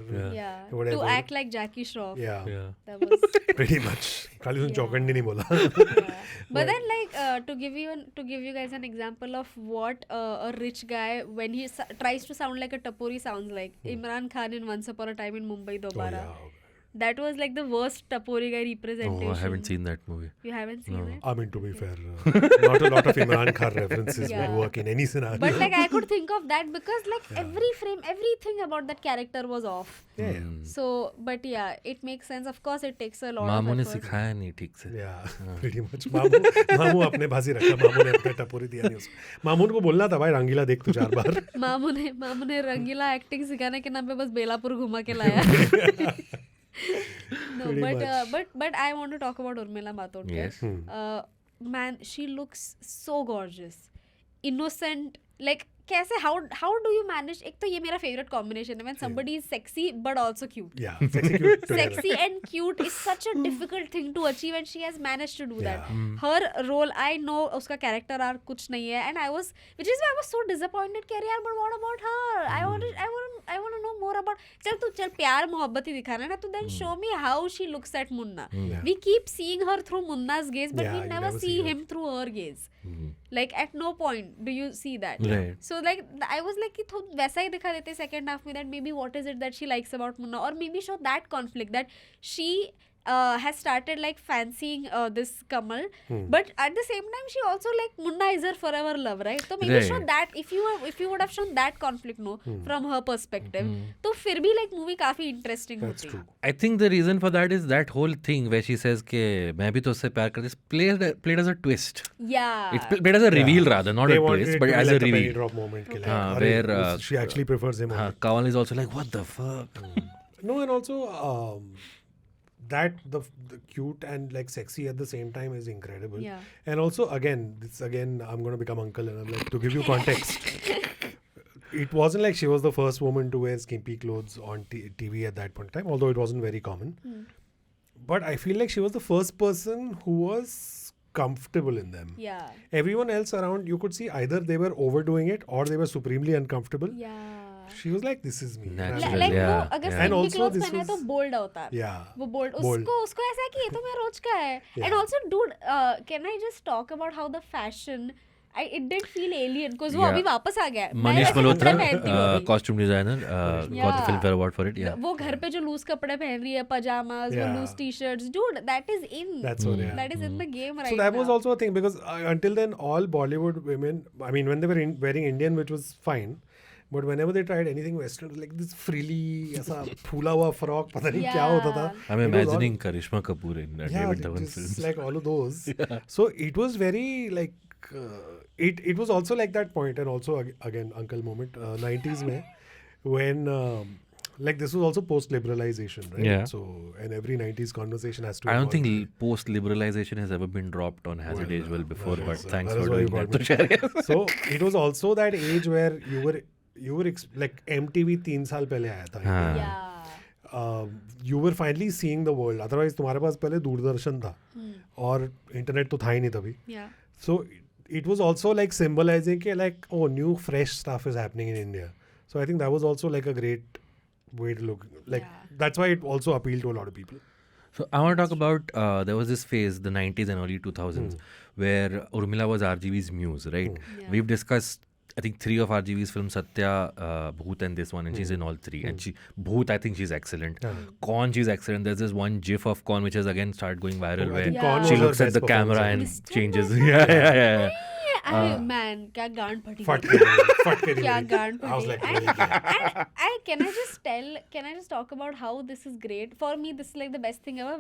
whatever. To act like Jackie Shroff. Yeah. That was Pretty much. Khali usne chaukandi nahi bola. But then like to give you guys an example of what a rich guy, when he tries to sound like a tapori, sounds like Imran Khan in Once Upon a Time in Mumbai Dobara. That was like the worst tapori guy representation. Oh, I haven't seen that movie. You haven't seen it? I mean, to be fair, not a lot of Imran Khan references would work in any scenario. But like I could think of that because like every frame, everything about that character was off. Yeah. So, but yeah, it makes sense. Of course, it takes a lot मामू of ने effort. सिखाया नहीं ठीक से. Yeah, pretty much. मामू अपने भासी रखा, मामू ने अपने टपोरी दिया नहीं उसको. मामू को बोलना था भाई रंगीला देख तू 4 बार. मामू ने रंगीला एक्टिंग सिखाने के नाम पे बस बेलापुर घुमा के लाया. No, but I want to talk about Urmila Matondkar. Yes. Man, she looks so gorgeous, innocent. Like कैसे how do you manage? एक तो ये मेरा favorite combination है when somebody is sexy but also cute. Yeah, sexy cute together. Sexy and cute is such a difficult thing to achieve, and she has managed to do that. Her role, I know उसका character arc कुछ नहीं है, and which is why I was so disappointed कि यार, but what about her? I want to know more about. चल प्यार मोहब्बत ही दिखाना है ना, तो then show me how she looks at Munna. We keep seeing her through Munna's gaze, but we never see him through her gaze. Like at no point do you see that. Right. So like I was like कि वैसा ही दिखा देते second half में, that maybe what is it that she likes about Munna, or maybe show that conflict that she has started like fancying this Kamal, but at the same time she also like Munna is her forever love, right? So maybe show that if you would have shown that conflict from her perspective, तो फिर भी like movie काफी interesting That's होती. true. I think the reason for that is that whole thing where she says कि मैं भी तो उससे प्यार करती हूँ, played as a twist. Yeah. It's played as a reveal rather, not They a wanted twist, it but to be as like a the penny reveal. drop moment के लिए. Where she actually prefers him. Kamal is also like, what the fuck? No, and also that the cute and like sexy at the same time is incredible. Yeah. And also again I'm going to become uncle, and I'm like, to give you context, it wasn't like she was the first woman to wear skimpy clothes on TV at that point in time, although it wasn't very common. But I feel like she was the first person who was comfortable in them. Yeah. Everyone else around, you could see either they were overdoing it or they were supremely uncomfortable. Yeah. She was like, this is me. Natural. Like Yeah, वो अगर yeah. skimpy And also clothes this पहने तो was- bold अवतार. Yeah. वो bold. Bold. उसको ऐसा है कि ये तो मेरा रोज का है. Yeah. And also, dude, can I just talk about how the fashion? It didn't feel alien because वो Yeah. अभी वापस आ गया. मैं Manish वैसे Malhotra, कपड़े पहनती हूँ अभी. costume designer, got the Yeah. Filmfare Award for it. Yeah. वो घर पे जो लूज कपड़े पहन रही है, pajamas, वो Yeah. loose t-shirts, dude, that is in. That's what, yeah. That is in the game right So that was now. also a thing because until then, all Bollywood women, I mean, when they were wearing Indian, which was fine, but whenever they tried anything Western, it was like this frilly, ऐसा फूला हुआ frock, पता नहीं क्या होता था. I'm It was all- imagining Karishma Kapoor in David Dhawan just films. like all of those. So it was very like it was also like that point, and also again uncle moment 90s mein, when like this was also post liberalization, right? Yeah. So and every 90s conversation has to. I don't involve- think post liberalization has ever been dropped on Has It Aged Well before, well, but yes, thanks that is for why you doing got that to share. So it was also that age where you were like MTV 3 साल पहले आया था. हाँ. Yeah. You were finally seeing the world. Otherwise तुम्हारे पास पहले दूरदर्शन था और internet तो था ही नहीं तभी. Yeah. So it was also like symbolizing कि like, oh, new fresh stuff is happening in India. So I think that was also like a great way to look. Like Yeah. that's why it also appealed to a lot of people. So I want to talk about there was this phase, the 90s and early 2000s, where Urmila was RGV's muse, right? Yeah. We've discussed, I think, 3 of RGV's films, Satya, Bhoot, and this one, and she's in all 3. And Bhoot, I think she's excellent. Con, she's excellent. There's this one gif of Con which has again started going viral I where think Yeah. Con she was her looks at best the camera performance. and Mr. changes. Yeah. Man, क्या गांड फटी फट गई. के क्या नहीं. गांड I was फटी. like, And, really good. and can I just talk about how this is great? For me, this is like the best thing ever.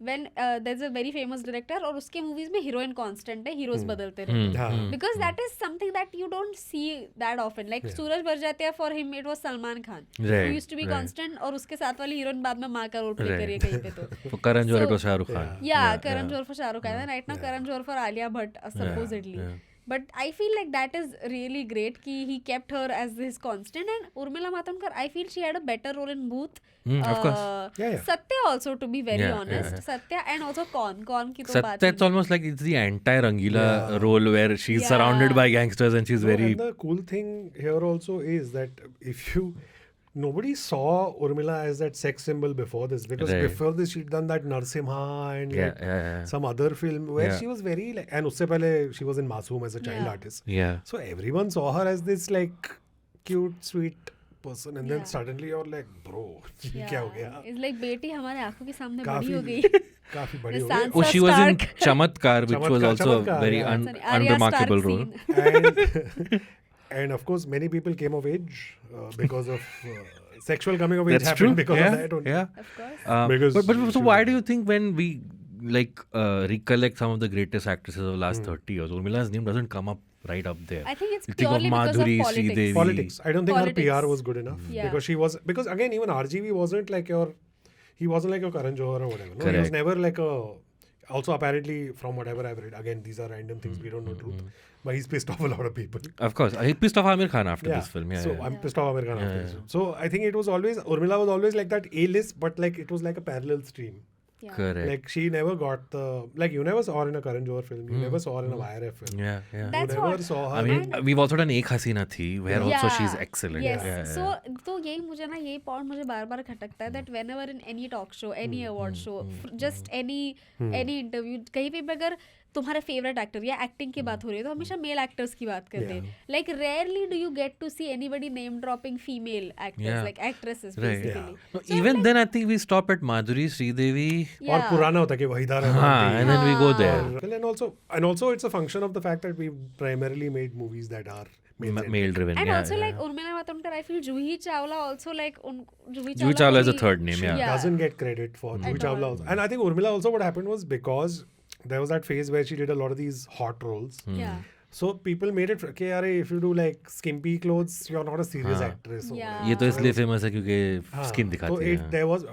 When there's a very famous director और उसके movies में heroine constant है, heroes बदलते रहते हैं. हाँ. Because that is something that you don't see that often. Like Suraj Barjatya, for him it was Salman Khan, Right, who used to be right. constant, और उसके साथ वाली heroine बाद में माँ का रोल प्ले Right. करिए कहीं पे तो. For Karan Johar, it So- was Shah Rukh Khan. Yeah, Karan Johar for Shah Rukh Khan, and right now Karan Johar for Alia Bhatt, supposedly. yeah. But I feel like that is really great कि he kept her as his constant. And Urmila Matondkar, I feel she had a better role in Booth. Of course. Yeah. Satya also, to be very Yeah, honest. yeah. Satya and also Con की तो बात Satya, it's almost like it's the anti-Rangeela role where she's surrounded by gangsters and she's No, very... and the cool thing here also is that nobody saw Urmila as that sex symbol before this, because Right. before this she'd done that Narsimha and Yeah, like yeah. some other film where Yeah. she was very like, and usse pehle she was in Masoom as a child Yeah. artist. Yeah. So everyone saw her as this like cute, sweet person, and then Yeah. suddenly you're like, bro, ये क्या हो गया? It's like बेटी हमारे आंखों के सामने बड़ी काफी हो गई. काफी बड़ी हो Sansa गई. Oh, she was in Stark. Chamatkar, which was Chamatkar, also a Chamatkar, very yeah. Sorry, Arya unremarkable Stark role. scene. And of course, many people came of age because of sexual coming of age That's happened true. because Yeah, of that only. yeah. Of course. Because but so she why was- do you think when we like recollect some of the greatest actresses of the last 30 years, Urmila's name doesn't come up right up there? I think it's You think of purely because of Madhuri, politics. Sridevi. Politics. I don't think Politics. her PR was good enough. Yeah. Because again, even RGV wasn't like he wasn't like a Karan Johar or whatever. No, he was Correct. never like a. Also, apparently, from whatever I've read, again, these are random things, we don't know truth. But he's pissed off a lot of people. Of course. He pissed off Aamir Khan after this film. Yeah, So yeah. I'm pissed off Aamir Khan after this film. So I think it was always, Urmila was always like that A-list, but like it was like a parallel stream. Yeah. Correct. Like she never got the, like you never saw her in a Karan Johar film, you never saw her in a YRF film. Yeah, yeah. That's You never what- saw her. I mean, we've also done Ek Hasina Thi, where also she's excellent. Yes. Yeah, yeah. So यही मुझे ना यही point मुझे बार-बार खटकता है that whenever in any talk show, any award show, just any interview, कहीं पे भी अगर तुम्हारे फेवरेट एक्टर या एक्टिंग की बात हो रही है तो हमेशा मेल एक्टर्स की बात करते हैं. Like rarely do you get to see anybody name dropping female actors, Yeah. like actresses Right. basically. No, even then, I think we stop at Madhuri, Sridevi. और Yeah. पुराना होता है कि वहीदा हाँ, Rahman and then we go there. Well, and also it's a function of the fact that we primarily made movies that are male-centric. Male driven. And yeah, also yeah. like Urmila Matondkar, I feel Juhi Chawla also like Juhi Juhi Chawla is a भी- third name, She yeah. doesn't get credit for Juhi At Chawla all. also. And I think Urmila also, what happened was because there was that phase where she did a lot of these hot roles. Yeah. So people made it, okay, यार, if you do like skimpy clothes, you're not a serious actress. or Yeah. whatever. ये तो इसलिए famous है क्योंकि हाँ, skin so दिखाती है. there was,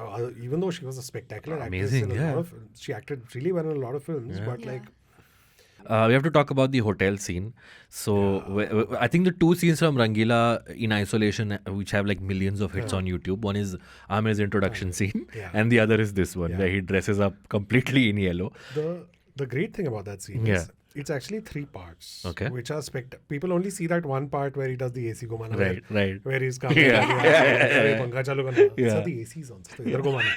even though she was a spectacular actress Amazing, in a yeah. lot of films, she acted really well in a lot of films, but Yeah. like, We have to talk about the hotel scene. So I think the two scenes from Rangeela in isolation, which have like millions of hits on YouTube. One is Aamir's introduction scene, Yeah. and the other is this one Yeah. where he dresses up completely in yellow. the great thing about that scene is it's actually 3 parts. Okay. Which are people only see that one part where he does the AC Gomana. Right. Where he's coming. Pankha chalu karna. So the AC is on. So idhar Gomana.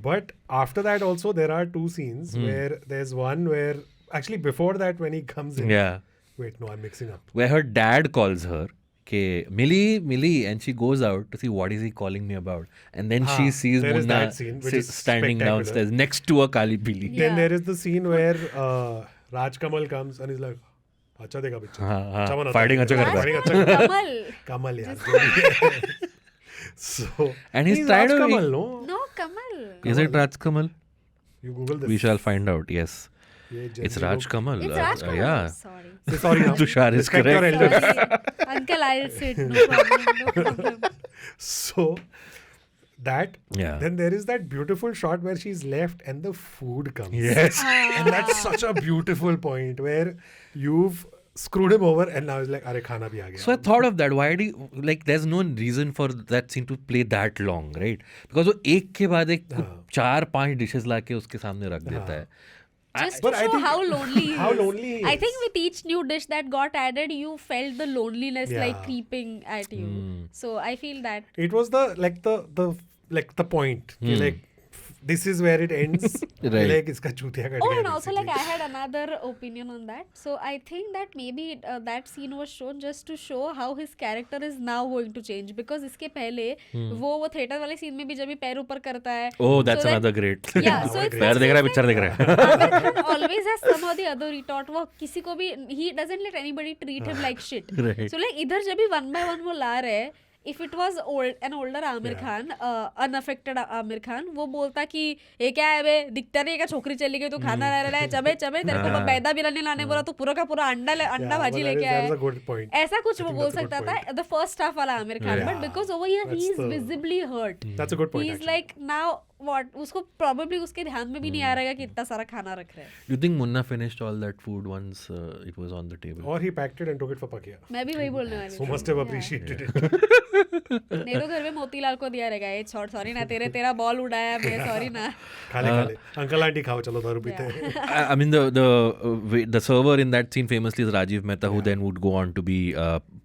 But after that also there are 2 scenes where there's one where actually before that when he comes in. Yeah. Wait, no, I'm mixing up. Where her dad calls her. Okay, Millie, and she goes out to see what is he calling me about, and then she sees there is Munna that scene, which is standing downstairs next to a Kali Pili. Then there is the scene where Raj Kamal comes and he's like, "Acha dekha picture." Acha bana Fighting acha karta Kamal. Kamal yaar. So and he's Raj tired of Kamal, no? No, Kamal. Is it Raj Kamal? You Google this. We shall find out. Yes, it's Raj Kamal. It's Raj Kamal. Yeah. Sorry. Now. Tushar is Respect your correct. elders. Sorry. Uncle, I'll sit. No problem. So that then there is that beautiful shot where she's left and the food comes. Yes. And that's such a beautiful point where you've screwed him over and now he's like, "Arey khana bhi aa gaya." So I thought of that. Why do you, like? There's no reason for that scene to play that long, right? Because वो एक के बाद एक 4-5 dishes लाके उसके सामने रख देता है. Just But to I show think how lonely he how is. lonely he I is. think with each new dish that got added, you felt the loneliness like Yeah. creeping at you. So I feel that. It was the point. कि like this is where it ends. Right. Like इसका चूतिया cut Oh, गया and also like basically. I had another opinion on that. So I think that maybe that scene was shown just to show how his character is now going to change. Because इसके पहले वो theater वाले scene में भी जब भी पैर ऊपर करता है. Oh, that's so that- another great. Yeah, so it's पैर देख रहा है, पिक्चर देख रहा है. Aamir Khan always has somehow the other retort. वो किसी को भी he doesn't let anybody treat him like shit. Right. So like इधर जब भी 1 by 1 वो ला रहे हैं, if it was an older Aamir Khan, unaffected Aamir Khan, वो बोलता कि ये क्या है बे, दिखता नहीं है क्या छोकरी चली गई, तू खाना ला रहा है, चबे तेरे को मैदा भी नहीं लाने बोला, तू पूरा का पूरा अंडा भाजी लेके आया That's a good point. ऐसा कुछ वो बोल सकता था the first half वाला Aamir Khan, but because over here he is visibly hurt. That's a good point. He's actually. like now what, उसको probably उसके ध्यान में भी नहीं आ रहा है कि इतना सारा खाना रख रहा है. You think Munna finished all that food once it was on the table? Or he packed it and took it for Pakia. मैं भी वही बोलने वाली So थी. must have appreciated it. नहीं तो घर में मोतीलाल को दिया रहेगा ये शॉट, सॉरी ना तेरा बॉल उड़ाया मैं, सॉरी ना. खा ले. Uncle auntie खाओ चलो दारू पीते हैं. I mean the server in that scene famously is Rajiv Mehta, who then would go on to be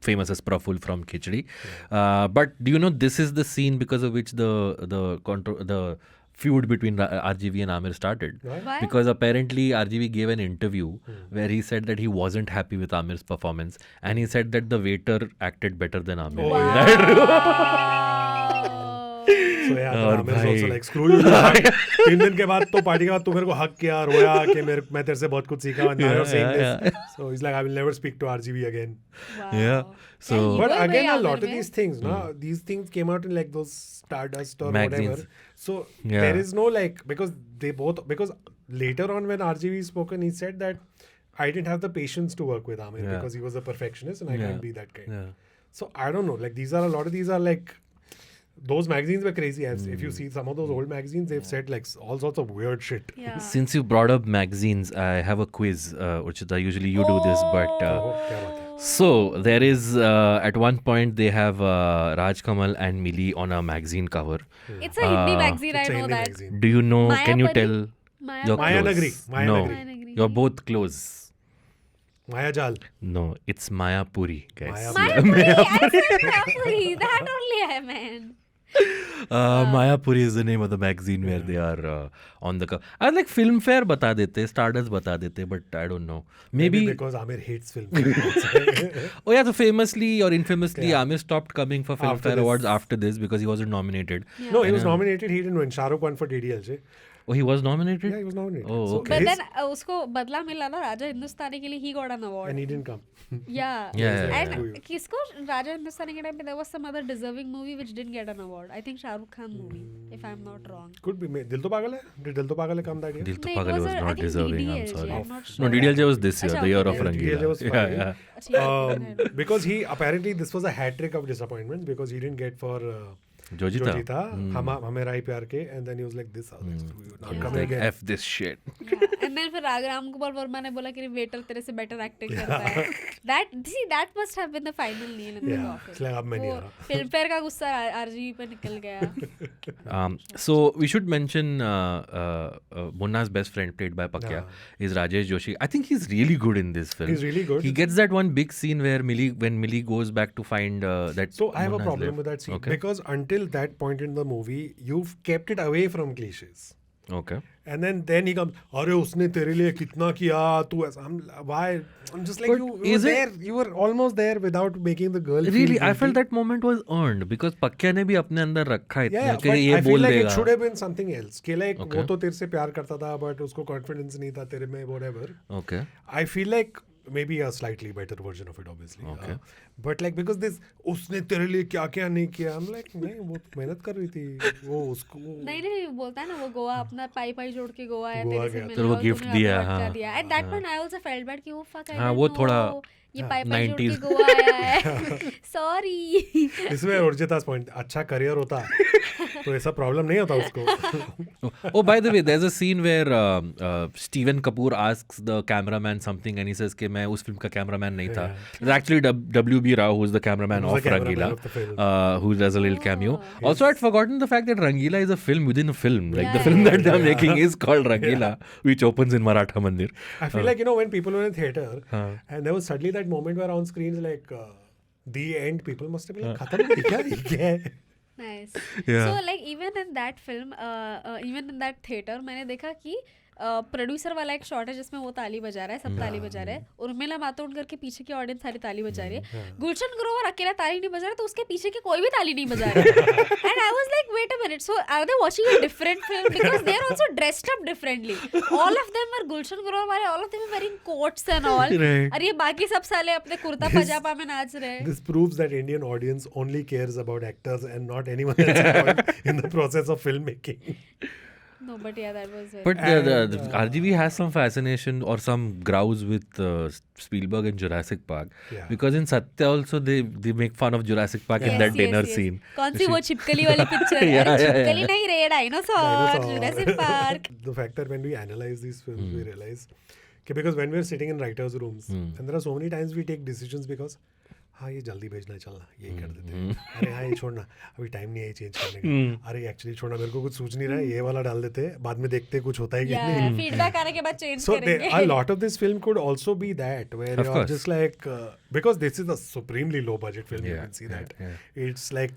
famous as Praful from Khichdi. But do you know this is the scene because of which the feud between RGV and Aamir started? Why? Because apparently RGV gave an interview where he said that he wasn't happy with Aamir's performance, and he said that the waiter acted better than Aamir. Oh, So yeah, और Aamir is भाई. also like screw you. 3 दिन के बाद तो party के बाद तू मेरे को हक किया, रोया कि मैं तेरे से बहुत कुछ सीखा. And now you're saying this. So he's like, I will never speak to RGV again. Wow. Yeah. So Yeah, But he was again, very a lot Aamir of these things, no, these things came out in like those Stardust or Magazines. whatever. So Yeah. there is no like because later on when RGV spoken, he said that I didn't have the patience to work with Aamir Yeah. because he was a perfectionist and I Yeah. can't be that kind. yeah. So I don't know. Like a lot of these are like. Those magazines were crazy. If you see some of those old magazines, they've said like all sorts of weird shit. Yeah. Since you brought up magazines, I have a quiz, Urjita. Usually you do this, but Oh, क्या बात है. so there is at one point they have Raj Kamal and Millie on a magazine cover. It's a Hindi magazine, I It's a know Hindi that. magazine. Do you know? Maya Can you Pari? tell? Maya You're Pari. Maya close. Nagri. Maya No, Nagri. Maya Nagri. you're both close. Maya Jal. No, it's Mayapuri, guys. Mayapuri, I said Mayapuri. That only I meant. Mayapuri is the name of the magazine where they are on the cover. I was like Filmfare बता देते, Stardust बता देते, but I don't know. Maybe because Aamir hates film. oh yeah, so famously or infamously, Aamir stopped coming for Filmfare this. Awards after this because he wasn't nominated. No, he was nominated. He didn't win. Shah Rukh won for DDLJ. Oh, he was nominated? Yeah, he was nominated. Oh, So okay. But his- then उसको बदला मिला ना राजा हिंदुस्तानी के लिए, he got an award. and he didn't come. Yeah. Yeah. And किसको राजा हिंदुस्तानी के time पे there was some other deserving movie which didn't get an award. I think Shah Rukh Khan movie, if I'm not wrong. Could be. Dil To Pagal hai? Did Dil To Pagal hai come that year? Dil To No, it Pagal was was I not think deserving, I'm DDLJ, sorry. I'm not No, sure. DDLJ was this year, Acha, the year of okay. Rangeela. DDLJ was Yeah, fine. yeah. Achha, Because he apparently this was a hat trick of disappointments because he didn't get for Jojita. Hame Rai Pyar Ke, and then he was like this. I was like, screw you, not He's coming like, again. F this shit. yeah. And then फिर Ram Gopal Verma ने बोला कि waiter तेरे से better acting करता है. that must have been the final nail in the coffin. It's like, अब मैं नहीं आ रहा. फिल्म फेयर का गुस्सा आरजीवी पे निकल गया. So we should mention Munna's best friend, played by Pakya, is Rajesh Joshi. I think he's really good in this film. He's really good. He gets that one big scene where when Millie goes back to find that. So I have a Munna's problem left. with that scene Okay. because until that point in the movie, you've kept it away from cliches. Okay. And then he comes, अरे उसने तेरे लिए कितना किया तू ऐसा. Why? I'm just like, But you were is it- there. You were almost there without making the girl. Really, feel I felt guilty. that moment was earned because Pakya ने भी अपने अंदर रखा है Yeah, इतना कि but ये I feel बोल like देगा. it should have been something else. कि like Okay. वो तो तेरे से प्यार करता था but उसको confidence नहीं था तेरे में, whatever. Okay. I feel like maybe a slightly better version of it, obviously. Okay. But like because this उसने तेरे लिए क्या क्या नहीं किया, I'm like नहीं वो मेहनत कर रही थी वो उसको. नहीं बोलता है ना वो गोवा अपना पाई जोड़ के गोवा आया गोवा तेरे से गया. मिलने तो वो और gift तूने दिया, अपना हाँ. भटका दिया. At that point I also felt bad कि वो fuck I हाँ, didn't वो know थोड़ा ये पाई जोड़ के 90s गोवा आया है. Sorry. इसमें उर्जिता's point, अच्छा करियर होता तो ऐसा प्रॉब्लम नहीं होता उसको. Oh, by the way, there's a scene where Steven Kapoor asks the cameraman something and he says कि मैं उस फिल्म का cameraman नहीं था. It's actually W.B. Rao who's the cameraman Who's of the cameraman Rangeela, of the film. who does a little cameo. Also, I'd forgotten the fact that Rangeela is a film within a film. Like the Yeah. film that they're making is called Rangeela, which opens in Maratha Mandir. I feel like when people were in theater and there was suddenly that moment where on screens like the end, people must have been like खत्म हो गया ये क्या है? Nice. Yeah. So like even in that film, even in that theater, मैंने देखा कि producer वाला एक शॉट है जिसमें वो ताली बजा रहा है, सब ताली बजा रहे हैं. उर्मिला मातोंडकर के पीछे की ऑडियंस सारी ताली बजा रही है. गुलशन ग्रोवर अकेला ताली नहीं बजा रहा, तो उसके पीछे के कोई भी ताली नहीं बजा रहा. And I was like wait a minute, so are they watching a different film because they are also dressed up differently. All of them are Gulshan Grover वाले, all of them are wearing coats and all. Right. और ये बाकी सब साले अपने कुर्ता पजामा में नाच रहे हैं. This proves that Indian audience only cares about actors and not anyone else in the process of filmmaking. No, but yeah, that was very But the RGV has some fascination or some grouse with Spielberg and Jurassic Park. Yeah. Because in Satya also they make fun of Jurassic Park in that dinner scene. कौन सी वो छिपकली वाली picture है? अरे छिपकली नहीं रे, dinosaur, Jurassic park. The fact that when we analyze these films, we realize कि because when we're sitting in writers' rooms and there are so many times we take decisions because हाँ ये जल्दी भेजना है, चलना यही कर देते हैं. अरे हाँ ये छोड़ना, अभी टाइम नहीं है चेंज करने का. अरे एक्चुअली छोड़ना, मेरे को कुछ सूझ नहीं रहा है, ये वाला डाल देते हैं, बाद में देखते हैं कुछ होता है कि नहीं. फीडबैक आने के बाद चेंज So करेंगे. a lot of this film could also be that where Of you're course. just like because this is a supremely low budget film, you Yeah, can see yeah, that. yeah. It's like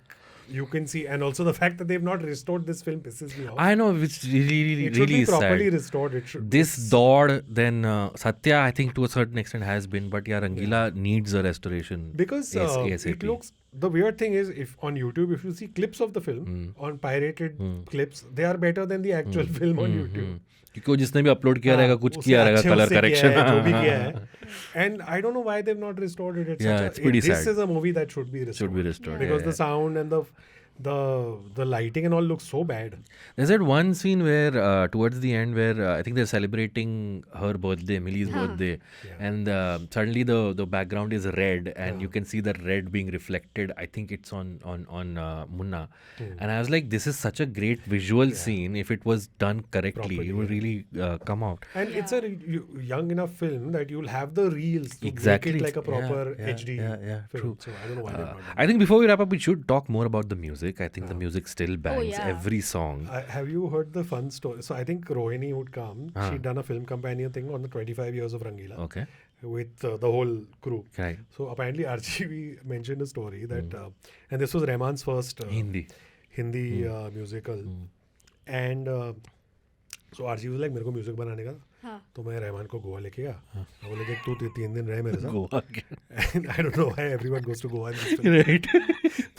you can see, and also the fact that they've not restored this film pisses me off. I know, which really It should be is properly sad. restored. It should. This Dord, then Satya, I think to a certain extent has been, but yeah, Rangeela needs a restoration. Because ASAP. it looks. The weird thing is, if on YouTube, if you see clips of the film on pirated clips, they are better than the actual film on YouTube. क्योंकि वो जिसने भी upload किया रहेगा कुछ उसने किया रहेगा अच्छे कलर उससे किया करेक्शन. है, जो भी किया है. And I don't know why they've not restored it. Yeah, it's pretty this sad. is a movie that should be restored. Should be restored. Because yeah, the sound and the lighting and all looks so bad. There's that one scene where towards the end where I think they're celebrating her birthday, Millie's birthday, and suddenly the background is red and you can see the red being reflected. I think it's on Munna, and I was like, this is such a great visual scene. If it was done correctly, Properly, it would really come out. And it's a young enough film that you'll have the reels to Exactly. make it like a proper Yeah, HD yeah, film. true. So I don't know why they've not done I think before we wrap up, we should talk more about the music. I think the music still bangs yeah. every song. Have you heard the fun story? So I think Rohini would come. She'd done a film companion thing on the 25 years of Rangeela Okay. with the whole crew. Right. So apparently RGV mentioned a story that, and this was Rahman's first Hindi musical. And so RGV was like, मेरे को music बनाने का, तो मैं रहमान को गोवा लेके गया. मैं बोले देख तू 3 दिन रहे मेरे साथ. Goa. And I don't know why everyone goes to Goa in this film. Right.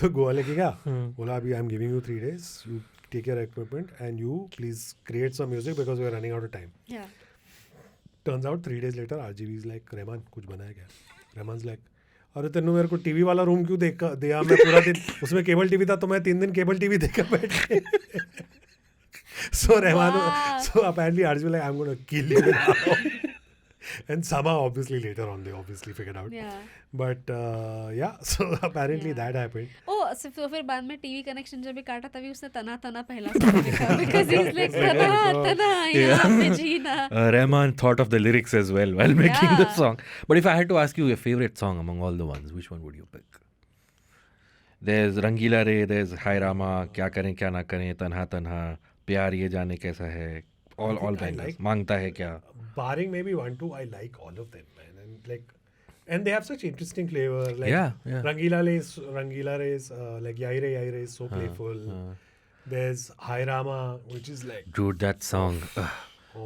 तो गोवा लेके गया. बोला अभी I'm giving you 3 days. You take your equipment and you please create some music because we are running out of time. Yeah. Turns out 3 days later RGV is like, Rahman कुछ बनाया क्या? रहमान's like, अरे तेनू मेरे को टीवी वाला room क्यों दिया? मैं पूरा दिन उसमें केबल टीवी था तो मैं 3 दिन केबल टीवी देखकर बैठ गया. So Rahman, so apparently RGV like, I'm going to kill you now. And Sama, obviously, later on, they obviously figured out. Yeah. But yeah, so apparently that happened. Oh, so फिर बाद में TV connection जब भी काटा तभी उसने तना तना पहला song लिखा because he's like तना तना यहाँ पे जीना. Rahman thought of the lyrics as well while making the song. But if I had to ask you your favorite song among all the ones, which one would you pick? There's Rangeela Re, there's Hai Rama, Kya Kare Kya Na Kare, Tanha Tanha, Pyar Ye Jaane Kaisa Hai, all bangers. Mangta Hai Kya. Barring maybe 1, 2, I like all of them, man. And they have such interesting flavor. Like Yeah. Rangeela Re is like Yai Re is so playful. There's Hai Rama, which is like Dude, that song.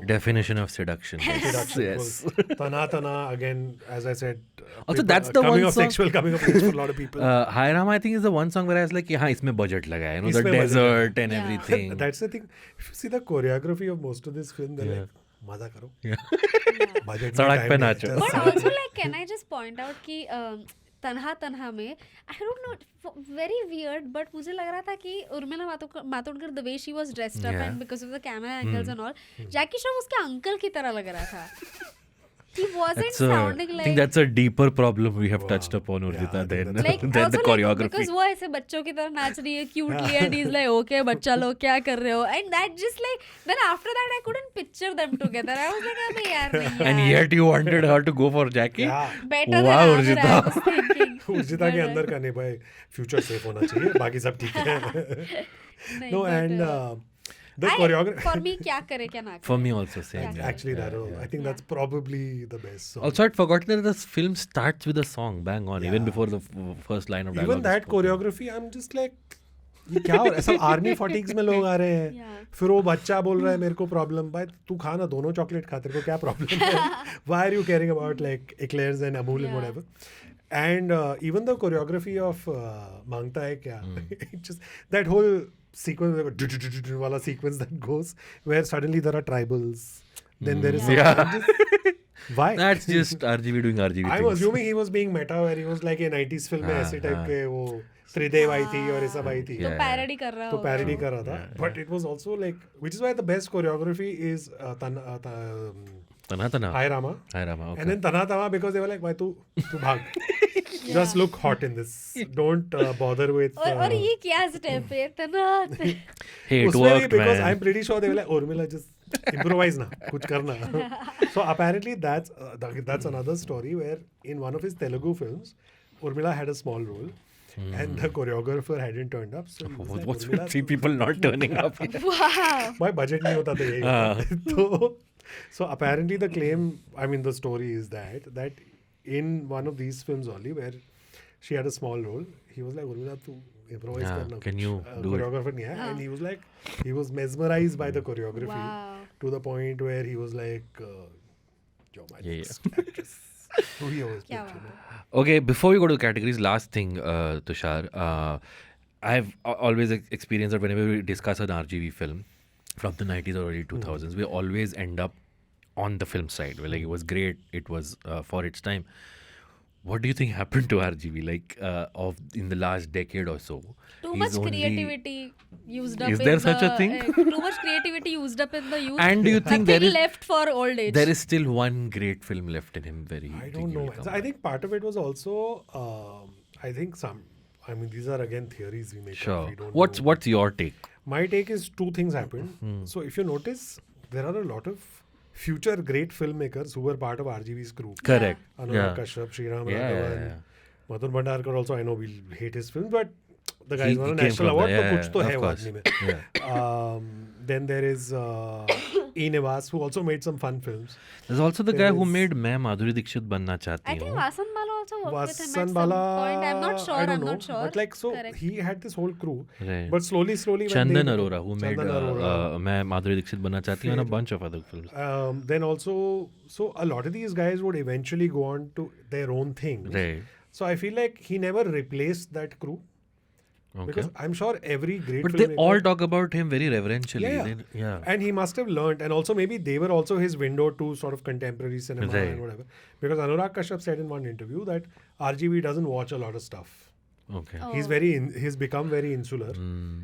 Definition of seduction. Yes. Tana Tana, again, as I said. Also, that's the coming one of song. Sexual coming of age for a lot of people. Hai Rama, I think, is the one song where I was like, हाँ इसमें budget लगा है. You know, the desert and everything. That's the thing. If you see the choreography of most of this film, they're like, मजा करो. Budget सड़क पे नाचो. But also, like, can I just point out कि तन्हा तन्हा में I don't know, very weird, but मुझे लग रहा था कि Urmila Matondkar the way she was dressed up and because of the camera angles and all, Jackie Shroff उसके uncle की तरह लग रहा था. He wasn't sounding like. I think that's a deeper problem we have touched upon, Urjita, than the choreography. Because वो ऐसे बच्चों की तरह नाच रही है cutely and he's like, okay बच्चा लोग क्या कर रहे हो? And that just like, then after that I couldn't picture them together. I was like, अबे यार नहीं यार. And yet you wanted her to go for Jackie? Yeah. Better wow, than Urjita. I was thinking. Urjita के अंदर का नहीं भाई, future safe होना चाहिए, बाकी सब ठीक है. No, and the choreography. For me, क्या करे क्या ना करे. For me also, same. Actually, I think that's probably the best song. Also, I'd forgotten that the film starts with a song, bang on, even before the first line of dialogue. Even that choreography, I'm just like, ये क्या हो रहा है? सब army फॉटिग्स में लोग आ रहे हैं. फिर वो बच्चा बोल रहा है मेरे को प्रॉब्लम. भाई तू खा ना दोनों चॉकलेट खा, तेरे को क्या प्रॉब्लम है? Why are you caring about like eclairs and Amul and whatever? And even the choreography of Mangta Hai Kya, just that whole sequence, wala sequence that goes where suddenly there are tribals, then there is why? That's just RGB doing RGB I'm things. assuming he was being meta where he was like a 90s film में ऐसे type के वो त्रिदेव आई थी और ये सब आई थी. तो parody कर रहा तो होगा. parody कर रहा था. But it was also like, which is why the best choreography is Tana. Hai Rama. Okay. And then Tana Tana, because they were like, why tu bhag. Just look hot in this. Don't bother with. और ये क्या step है? तना. Hey, it उसमें भी worked, because man. I'm pretty sure they were like, Urmila, just improvise na, kuch karna. So apparently that's another story where in one of his Telugu films, Urmila had a small role. And the choreographer hadn't turned up. So he was like, What's Urmila, with 3 people not turning up? Wow. my budget nahi hota tha yahi hota. So apparently the claim, I mean the story is that in one of these films only where she had a small role, he was like, Urmila, tu improvise karna. Can you do it? Choreographer nahi hai. And he was like, he was mesmerized by the choreography. Wow. To the point where he was like, you're my next actress. So he always क्या picked, you know. Okay, before we go to the categories, last thing, Tushar. I've always experienced that whenever we discuss an RGV film from the 90s or early 2000s, we always end up on the film side. Where, like, it was great, it was for its time. What do you think happened to RGV, like, in the last decade or so? Too much creativity used up. Is there such a thing? Too much creativity used up in the youth. And do you think Nothing there is left for old age? There is still one great film left in him. I don't know. I think part of it was also, I think these are again theories we make. Sure. We don't What's your take? My take is two things happened. So if you notice, there are a lot of future great filmmakers who were part of RGV's crew. Correct. Anurag Kashyap, Sriram Raghavan, Madhur Bhandarkar also, I know we'll hate his films, but the guy won a national award, so kuch to hai wo aadmi mein. Then there is E. Nivas, who also made some fun films. There's also the guy who made Main Madhuri Dixit Banna Chahti I think Hoon. Vasan Bala also worked with him at some Vasan Bala, point. I'm not sure. I don't I'm know. not sure. But like, so Correct. he had this whole crew. Right. But slowly when Chandan they, Arora, who made Main Madhuri Dixit Banna Chahti Hoon and a bunch of other films. then also, so a lot of these guys would eventually go on to their own things. Right. So I feel like he never replaced that crew. Okay. Because I'm sure every great But they filmmaker, all talk about him very reverentially. Yeah. And he must have learned, and also maybe they were also his window to sort of contemporary cinema Right. and whatever. Because Anurag Kashyap said in one interview that RGV doesn't watch a lot of stuff. Okay. He's become very insular.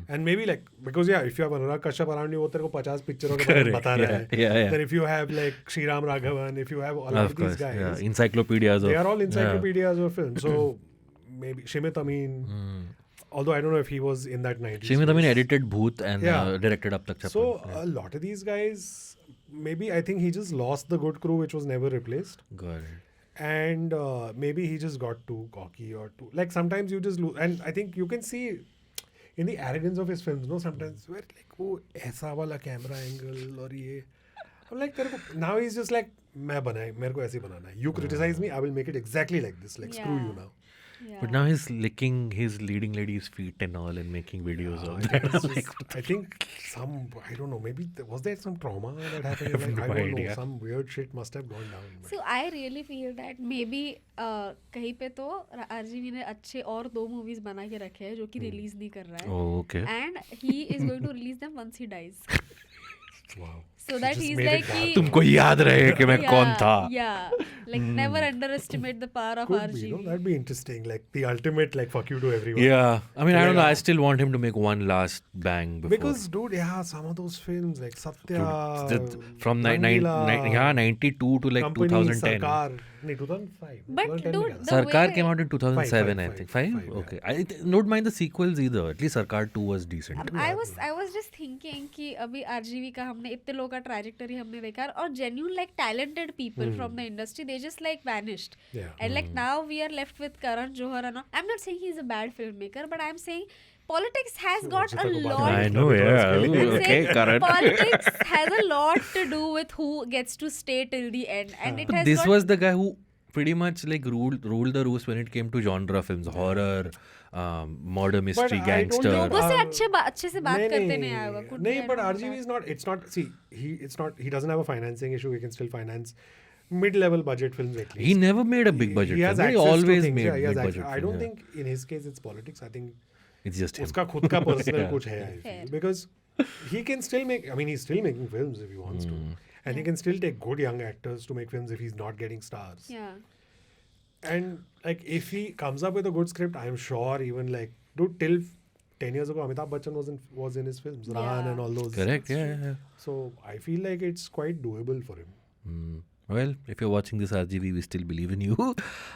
And maybe like, because if you have Anurag Kashyap around you, वो तेरे को 50 पिक्चरों के बारे में बता रहा है. Yeah. Then if you have like Sriram Raghavan, if you have all of these guys, yeah. Encyclopedias. They are all encyclopedias of film. So maybe Shimit Amin. Although I don't know if he was in that 90s. Shimit Amin edited Bhoot and directed Ab Tak Chappan. So a lot of these guys, maybe I think he just lost the good crew, which was never replaced. Got it. And maybe he just got too cocky or too, like sometimes you just lose. And I think you can see in the arrogance of his films, sometimes where like, oh, aisa wala camera angle or ye. I'm like, now he's just like, main banai, mere ko aise banana hai. You criticize me, I will make it exactly like this. Like, screw you now. Yeah. But now he's licking his leading lady's feet and all and making videos of that. I think I don't know, maybe was there some trauma that happened? I don't know, some weird shit must have gone down. So I really feel that maybe कहीं पे तो RGV ने अच्छे और 2 movies बना के रखे हैं जो कि release नहीं कर रहा है. Oh, okay. And he is going to release them once he dies. Wow. So that he's like कि तुमको याद रहे कि मैं कौन था. Yeah, like never underestimate the power of Could RGV. be, that'd be interesting. Like the ultimate, like fuck you to everyone. Yeah, I mean, I don't know. I still want him to make one last bang before. Because, dude, some of those films like Satya, from Rangeela, 92 to like Company, 2010. Sarkar, 2005. But 2010 dude, में the Sarkar way- came out in 2007, Five, I think. 5? five, yeah. Okay. I don't mind the sequels either. At least Sarkar 2 was decent. I was just thinking कि अभी RGV का हमने इतने लोगों का trajectory हमने देखा और genuine like talented people from the industry, they just like vanished. Yeah. And like now we are left with Karan Johar and all. I'm not saying he's a bad filmmaker, but I'm saying politics has got a lot. I know, yeah. I'm Ooh, okay, saying Karan. politics has a lot to do with who gets to stay till the end, and it But has this got was the guy who pretty much like ruled the roost when it came to genre films, horror, murder mystery, But I don't gangster. know लोगों से अच्छे से बात करते नहीं आया होगा. Could be, I but don't know RGV that. is not. It's not. See, he doesn't have a financing issue. He can still finance mid-level budget films at least. He never made a big budget He has film. He access to always things, made yeah, he has big access. budget I don't films, think in his case it's politics. I think it's just him. उसका खुद का personal Yeah. कुछ है, I Fair. feel. Because he can still make. I mean, he's still making films if he wants to, and he can still take good young actors to make films if he's not getting stars. Yeah. And like if he comes up with a good script, I'm sure even like dude till 10 years ago Amitabh Bachchan was in his films, Rahman Yeah. and all those. Correct, yeah. So I feel like it's quite doable for him. Well, if you're watching this RGV, we still believe in you.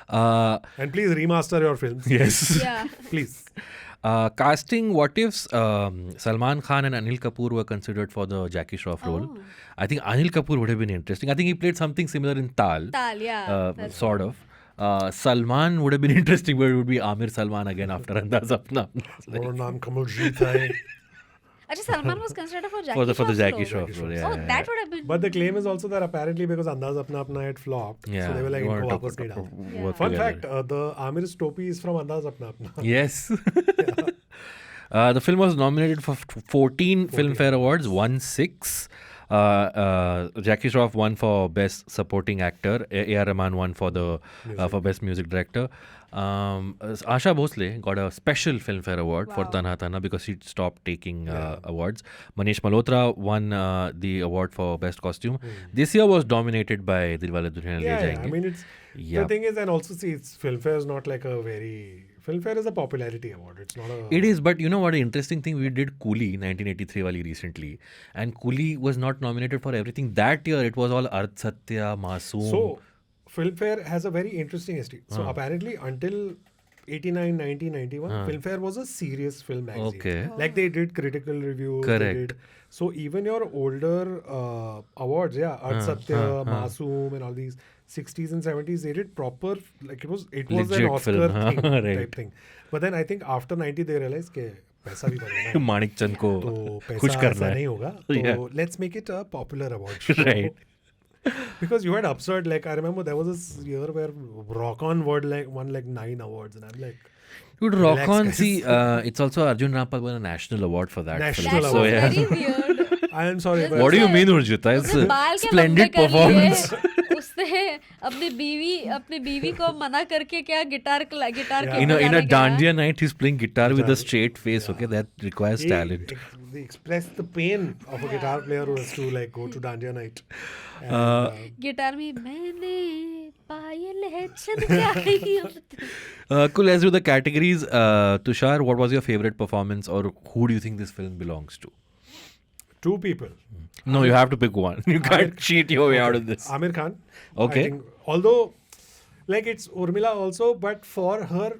And please remaster your films. Yes. Yeah. Please. Casting what ifs, Salman Khan and Anil Kapoor were considered for the Jackie Shroff role. Oh. I think Anil Kapoor would have been interesting. I think he played something similar in Tal. Tal, yeah. That's Sort of. Salman would have been interesting, but it would be Aamir Salman again after Andaz Apna. Mera naam Kamaljeet hai. Achha, Salman was considered for Jackie For the Shroff Jackie role. Shroff role, yeah. Oh, that would have been. But the claim is also that apparently because Andaz Apna Apna had flopped, Yeah. so they were like, you "Inko want to wapas nahi डालना." Yeah. work Fun together. fact, the Aamir's topi is from Andaz Apna Apna. Yes. The film was nominated for 14 Filmfare Awards, won 6. Jackie Shroff won for Best Supporting Actor. A.R. Rahman won for the for Best Music Director. Asha Bhosle got a special Filmfare Award for Tanha Tanha because she stopped taking awards. Manish Malhotra won the award for Best Costume. This year was dominated by Dilwale Dulhaniya Le Yeah, Jayenge. I mean it's the thing is, and also see, it's Filmfare is not like a very Filmfare is a popularity award. It's not a. It is, but you know what? An interesting thing, we did Coolie 1983 wali recently, and Coolie was not nominated for everything. That year, it was all Ardh Satya, Masoom. So, Filmfare has a very interesting history. So, apparently, until 89, 90, 91, Filmfare was a serious film magazine. Okay. Like they did critical reviews. Correct. So, even your older awards, Ardh Satya, Masoom, and all these 60s and 70s, they did proper, like it was an Legit Oscar film, thing, right. type thing. But then I think after 90, they realized कि पैसा भी बढ़ेगा ना, Manik Chand ko तो kuch पैसा karna ऐसा hai. नहीं होगा, Yeah. तो let's make it a popular award show. Right. Because you had absurd, like I remember there was this year where Rock On won like 9 awards, and I'm like, Dude, Rock Relax, On, guys. see, it's also Arjun Rampal won a national award for that National film. That So, was yeah. very weird. I am sorry, but What do you mean, Urjita? It's उसने a बाल के splendid लंबे कर performance. लिए. उसने अपनी बीवी को मना करके क्या गिटार के In a बजाने गया. Dandiya night, he's playing guitar with a straight face. Okay, that requires talent. They express the pain of a guitar player who has to like go to Dandiya night. Guitar में मैंने पायल है चमकाई Cool, let's do the categories. Tushar, what was your favorite performance, or who do you think this film belongs to? Two people. No, you have to pick one. You can't cheat your way out of this. Aamir Khan. Okay. I think, although, like, it's Urmila also, but for her,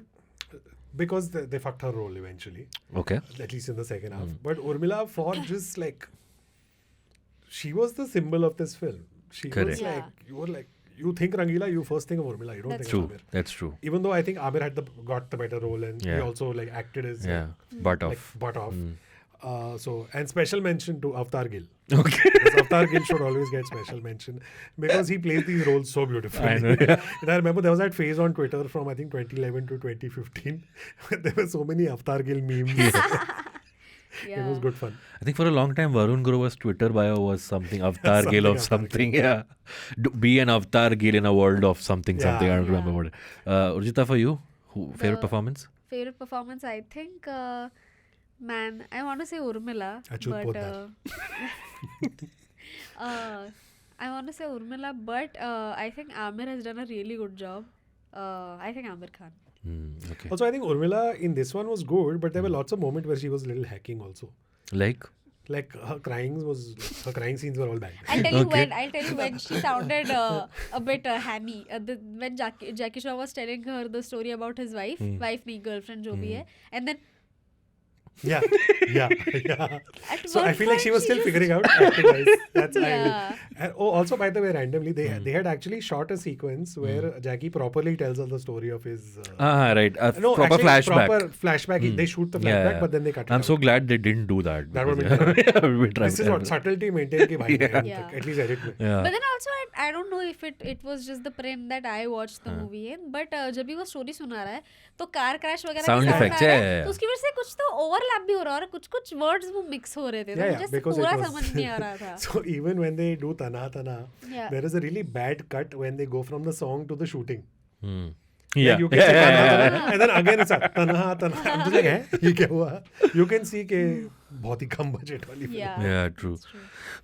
because they fucked her role eventually. Okay. At least in the second half. But Urmila, for just like, she was the symbol of this film. She Correct. was like, you were like, you think Rangeela, you first think of Urmila. You don't That's think of True. Aamir. That's true. Even though I think Aamir had got the better role, and he Yeah. also like acted as Yeah. Butt like off. butt off. And special mention to Avatar Gill. Okay. Because Avatar Gill should always get special mention because he plays these roles so beautifully. I know, yeah. And I remember there was that phase on Twitter from I think 2011 to 2015 where there were so many Avatar Gill memes. It was good fun. I think for a long time, Varun Grover's Twitter bio was something Avatar Gill of Avatar something. Yeah. Be an Avatar Gill in a world of something. Yeah. I don't remember what. Urjita, for you, favorite The- performance? Favorite performance, I think, man, I want to say Urmila, Achut but Poddar. I want to say Urmila, but I think Aamir has done a really good job. I think Aamir Khan. Okay. Also, I think Urmila in this one was good, but there were lots of moments where she was a little hacking also. Like? Like her crying scenes were all bad. I'll tell you Okay. when she sounded a bit hammy. When Jackie Shroff was telling her the story about his wife, nahi girlfriend jo bhi hai, and then Yeah. at So one I feel like she point was still just- figuring out acting-wise. That's Yeah. and also by the way, randomly they had actually shot a sequence where Jackie properly tells us the story of his. Right. A No, proper actually, flashback. Proper flashback. They shoot the flashback, but then they cut it I'm out. so glad they didn't do that. That would because, be yeah, we tried- This is what subtlety maintain ki bhai Yeah. Yeah. at least edit mein. Yeah. But then also I don't know if it was just the print that I watched the movie in, but जब भी वो story सुना रहा है तो car crash वगैरह Sound के साथ effects, आ रहा yeah, है, yeah, तो उसकी वजह से कुछ तो ओवरलैप भी हो रहा है और कुछ वर्ड्स वो मिक्स हो रहे थे तो Yeah, मुझे because पूरा it was समझ नहीं आ रहा था. So even when they do Tana Tana, Yeah. there is a really bad cut when they go from the song to the shooting. Hmm. Like Yeah. you can see Tana Tana, and then again it's a Tana Tana. I'm just like, हैं? ये क्या हुआ? You can see कि बहुत ही कम budget वाली film. Yeah, true.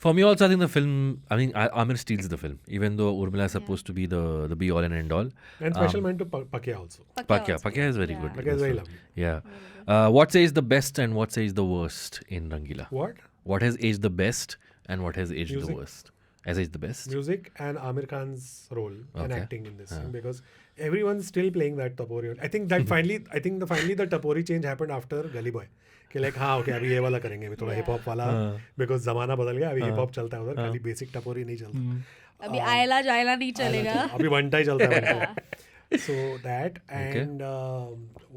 For me also, I think the film, Aamir steals the film, even though Urmila is supposed to be the be all and end all. And special mention to Pakya also. Pakya is very good. Pakya is very lovely. Yeah. What says the best and what says the worst in Rangeela? What? What has aged the best and what has aged the Music. worst? Has aged the best? Music and Aamir Khan's role and Okay. acting in this thing because everyone's still playing that Tapori. I think finally the Tapori change happened after Gully Boy. कि like हाँ okay अभी ये वाला करेंगे अभी थोड़ा hip hop वाला because ज़माना बदल गया अभी हिप हॉप चलता है उधर खाली बेसिक टपोरी नहीं चलता अभी आयला जायला नहीं चलेगा. अभी वनटा ही चलता है so that and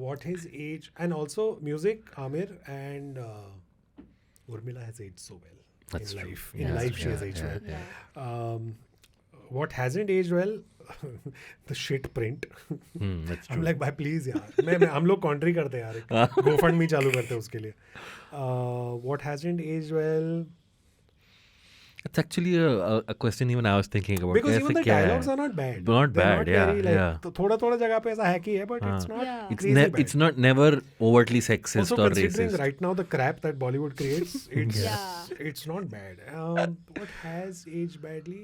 what his age and also music Aamir and Urmila has aged so well That's in true. life Yeah, life she yeah, has aged yeah, well what hasn't aged well the shit print That's true. I'm like भाई please यार मैं हम लोग कॉन्ट्री करते हैं यार GoFundMe चालू करते हैं उसके लिए what hasn't aged well It's actually a question even I was thinking about. because even the क्या है? dialogues are not bad Not They're bad, yeah, very, like, yeah. तो थोड़ा जगह पे ऐसा hacky है but it's not Yeah. It's crazy bad. not never overtly sexist Also or considering racist. right now the crap that Bollywood creates, it's Yeah. it's not bad. What has aged badly?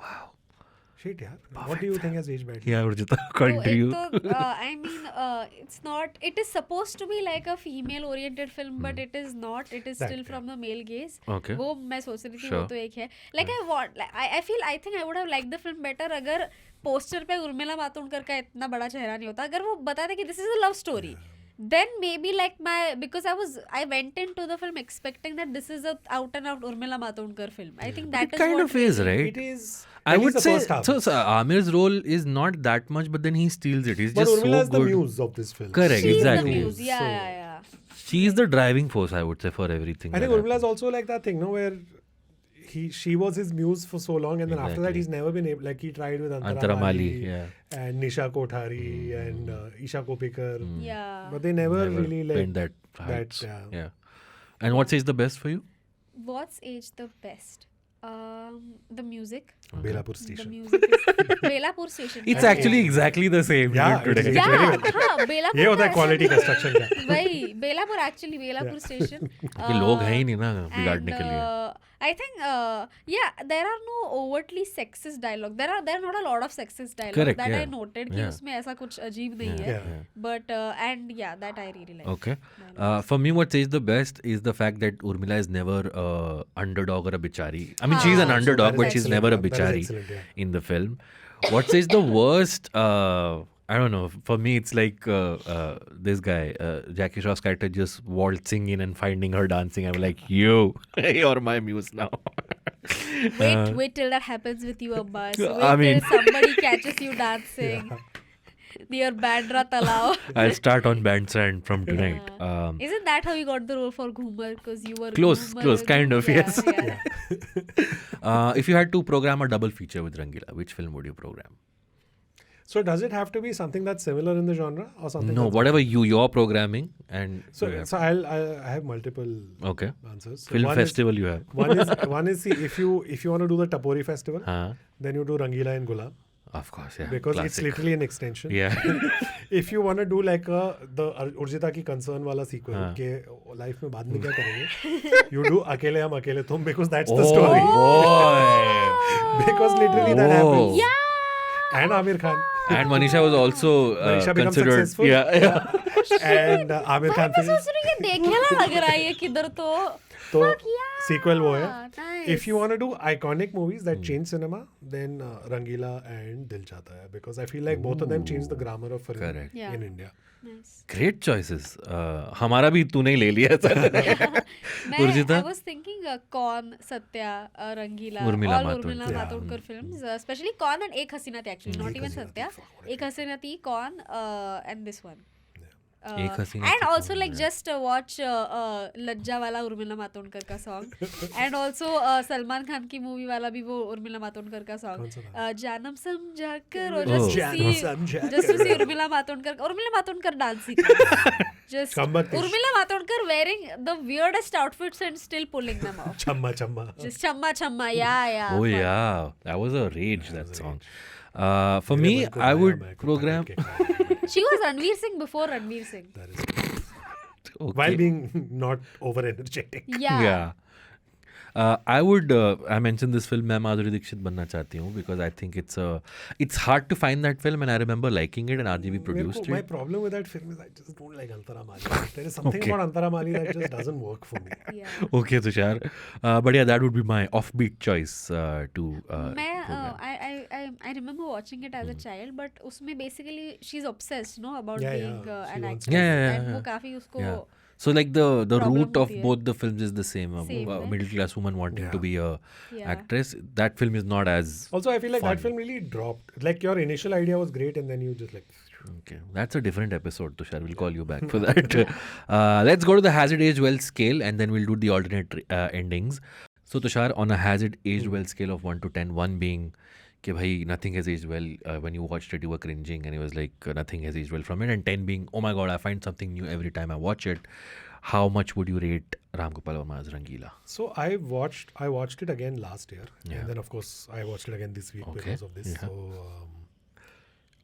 Wow. Shit, yeah. What do you think has aged badly? Yeah, Urjita, according to you. I mean, it's not. It is supposed to be like a female-oriented film, but it is not. It is That, still from the male gaze. Okay. वो मैं सोच रही थी Sure. वो तो एक है. Like I want. Like I think I would have liked the film better अगर पोस्टर पे उर्मिला मातोंडकर का इतना बड़ा चेहरा नहीं होता. अगर वो बताते कि this is a love story. Then maybe like because I went into the film expecting that this is a out and out Urmila Matondkar film. I think that It is kind what of is, right? It is. I at least would the say first half. so. Aamir's role is not that much, but then he steals it. He's But just Urmila so is the good. muse of this film. Correct, She's exactly. the muse. Yeah, So- yeah. She is the driving force, I would say, for everything. I think that Urmila is happens. also like that thing, no, where she was his muse for so long, and then after that Exactly. he's never been able. Like he tried with Antara Antara Mali, Mali, yeah. and Nisha Kothari and Isha Kopikar, Yeah. but they never really like pinned that heights. yeah. Yeah. And what says the best for you? What's aged the best? The music. Belapur The Station. music is Belapur Station. It's actually exactly the same. Yeah, even today. it's yeah, very well. हाँ, Belapur ये होता है का quality ऐसा- construction का वही Belapur actually Belapur Station. क्योंकि लोग हैं ही नहीं ना बिगाड़ने के लिए. I think, there are no overtly sexist dialogue. There are not a lot of sexist dialogue. Correct, that yeah. I noted कि Yeah. उसमें ऐसा कुछ अजीब नहीं है. Yeah. But that I really like. Okay. For me, what says the best is the fact that Urmila is never underdog or a bichari. I mean, she's an So underdog, that but is she's excellent. never a That is bichari excellent, yeah. in the film. What says the worst? I don't know. For me, it's like this guy, Jackie Shroff's character, just waltzing in and finding her dancing. I'm like, you're my muse now. Wait till that happens with you, Abbas. Wait I mean- till somebody catches you dancing near Bandra Talao. I'll start on Bandstand from tonight. Isn't that how you got the role for Ghumar? Because you were Close, kind of, yes. Yeah. If you had to program a double feature with Rangeela, which film would you program? So does it have to be something that's similar in the genre or something? No, that's whatever you're programming and So you have- so I have multiple okay. answers. So Film one festival you have. One is see, if you want to do the Tapori festival, Huh? then you do Rangeela and Gulab Of course, yeah. because it's Classic. literally an extension. Yeah. If you want to do like the Urjita ki concern wala sequel हाँ. के life में बाद में क्या करेंगे? You do अकेले हम अकेले तुम because that's the Oh story. boy. Because literally that happens. Yeah. And Aamir Khan. And Manisha was also Manisha becomes considered. successful. Yeah. And Aamir Khan मैं fails. सोच रही हूँ कि देखेला लग रहा है ये किधर तो. तो Fuck yeah. sequel वो है. Nice. If you want to do iconic movies that change cinema, then Rangeela and Dil Chahta Hai, because I feel like both of them changed the grammar of film Correct. Yeah. in India. Nice. Great choices. हमारा भी तूने ही ले लिया sir. Urjita? I was thinking Kaun, Satya, Rangeela, Urmila all Matondkar. Urmila Yeah. Matondkar films, especially Kaun and Ek Hasina Thi actually, not even Satya. Ek Hasina Thi, Kaun, and this one. Ek Hasina And Thi, also Kaun, like yeah. just watch लज्जा वाला उर्मिला मातोंडकर का song and also Salman Khan की movie वाला भी वो उर्मिला मातोंडकर का song कौन सा था? जानम समझाकर और Oh. जानम समझाकर। just to see Urmila Matondkar dance सीखा just Kambatish. Urmila Matondkar wearing the weirdest outfits and still pulling them off Chamma chamma. just chamma yeah Oh yeah, that was a rage, that song. For me, I would program. she was Ranveer Singh before Ranveer Singh Okay. While being not over energetic. yeah. I would. I mentioned this film. मैं माधुरी दीक्षित बनना चाहती हूँ because I think it's hard to find that film, and I remember liking it, and RGB produced My it. problem with that film is I just don't like Antara Mali. There is something Okay. about Antara Mali that just doesn't work for me. Yeah. Okay, Tushar. But yeah, that would be my offbeat choice to. मैं program. I remember watching it as a child, but उसमें basically she's obsessed, no, about Yeah, being yeah, she an wants actress, Yeah. and वो काफी उसको Yeah. So like the problem root of होती है. both the films is the same. Same, right? Middle class woman wanting to Yeah. be a Yeah. actress. That film is not as. Also, I feel like Fun. that film really dropped. Like your initial idea was great, and then you just like. Okay, that's a different episode, Tushar. We'll call you back for that. Let's go to the Has It Aged Well scale, and then we'll do the alternate endings. So Tushar, on a Has It Aged Well scale of 1 to 10, 1 being कि भाई nothing has aged well, when you watched it you were cringing and it was like nothing has aged well from it, and 10 being oh my god I find something new every time I watch it. How much would you rate Ram Gopal Verma's Rangeela? So I watched it again last year, Yeah. and then of course I watched it again this week Okay. because of this. Yeah. So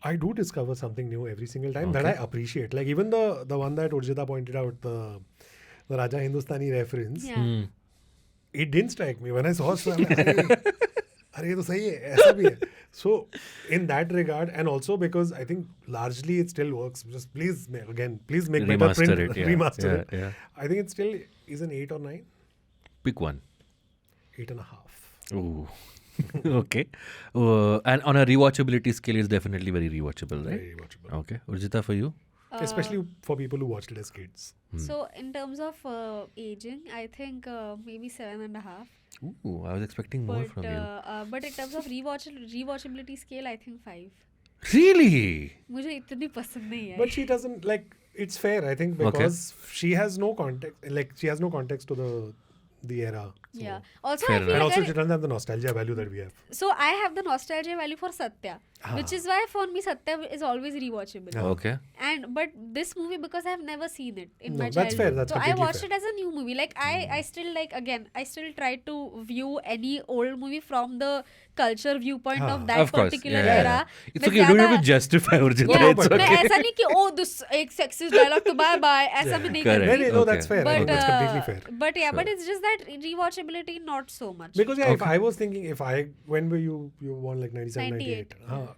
I do discover something new every single time that Okay. I appreciate. Like even the one that Urjita pointed out, the Raja Hindustani reference. yeah. It didn't strike me when I saw it. I'm like, अरे ये तो सही है ऐसा भी है. So in that regard, and also because I think largely it still works. Just please make better Remaster print, it, yeah. remaster Yeah, it. yeah. I think it still is an 8 or 9, Pick one. 8.5. Ooh. Okay. And on a rewatchability scale, it's definitely very rewatchable, right? Very watchable. Okay. Urjita, for you? Especially for people who watched it as kids. So in terms of aging, I think maybe 7.5. Ooh, I was expecting more from you. But in terms of rewatchability scale, I think 5. Really? मुझे इतनी पसंद नहीं है. But she doesn't like. It's fair, I think, because she has no context. Like she has no context to the era. So. Yeah. Also, Fair I feel And like also, she doesn't have the nostalgia value that we have. so I have the nostalgia value for Satya, which is why for me Satya is always rewatchable. Okay. And but this movie, because I've never seen it in No, my that's childhood, fair, that's so I completely watched fair. it as a new movie. Like I still like, again, I still try to view any old movie from the culture viewpoint of that Of course. particular Yeah. era. It's okay. You don't have to justify Urjita. Yeah, It's मैं okay. ऐसा नहीं कि oh this एक sexist dialogue तो bye bye ऐसा मैं नहीं Correct. करती. No, Okay. that's fair. I think that's completely fair. But yeah, but it's just that rewatchability, not so much. Because if I was thinking, when were you born, like 97, 98?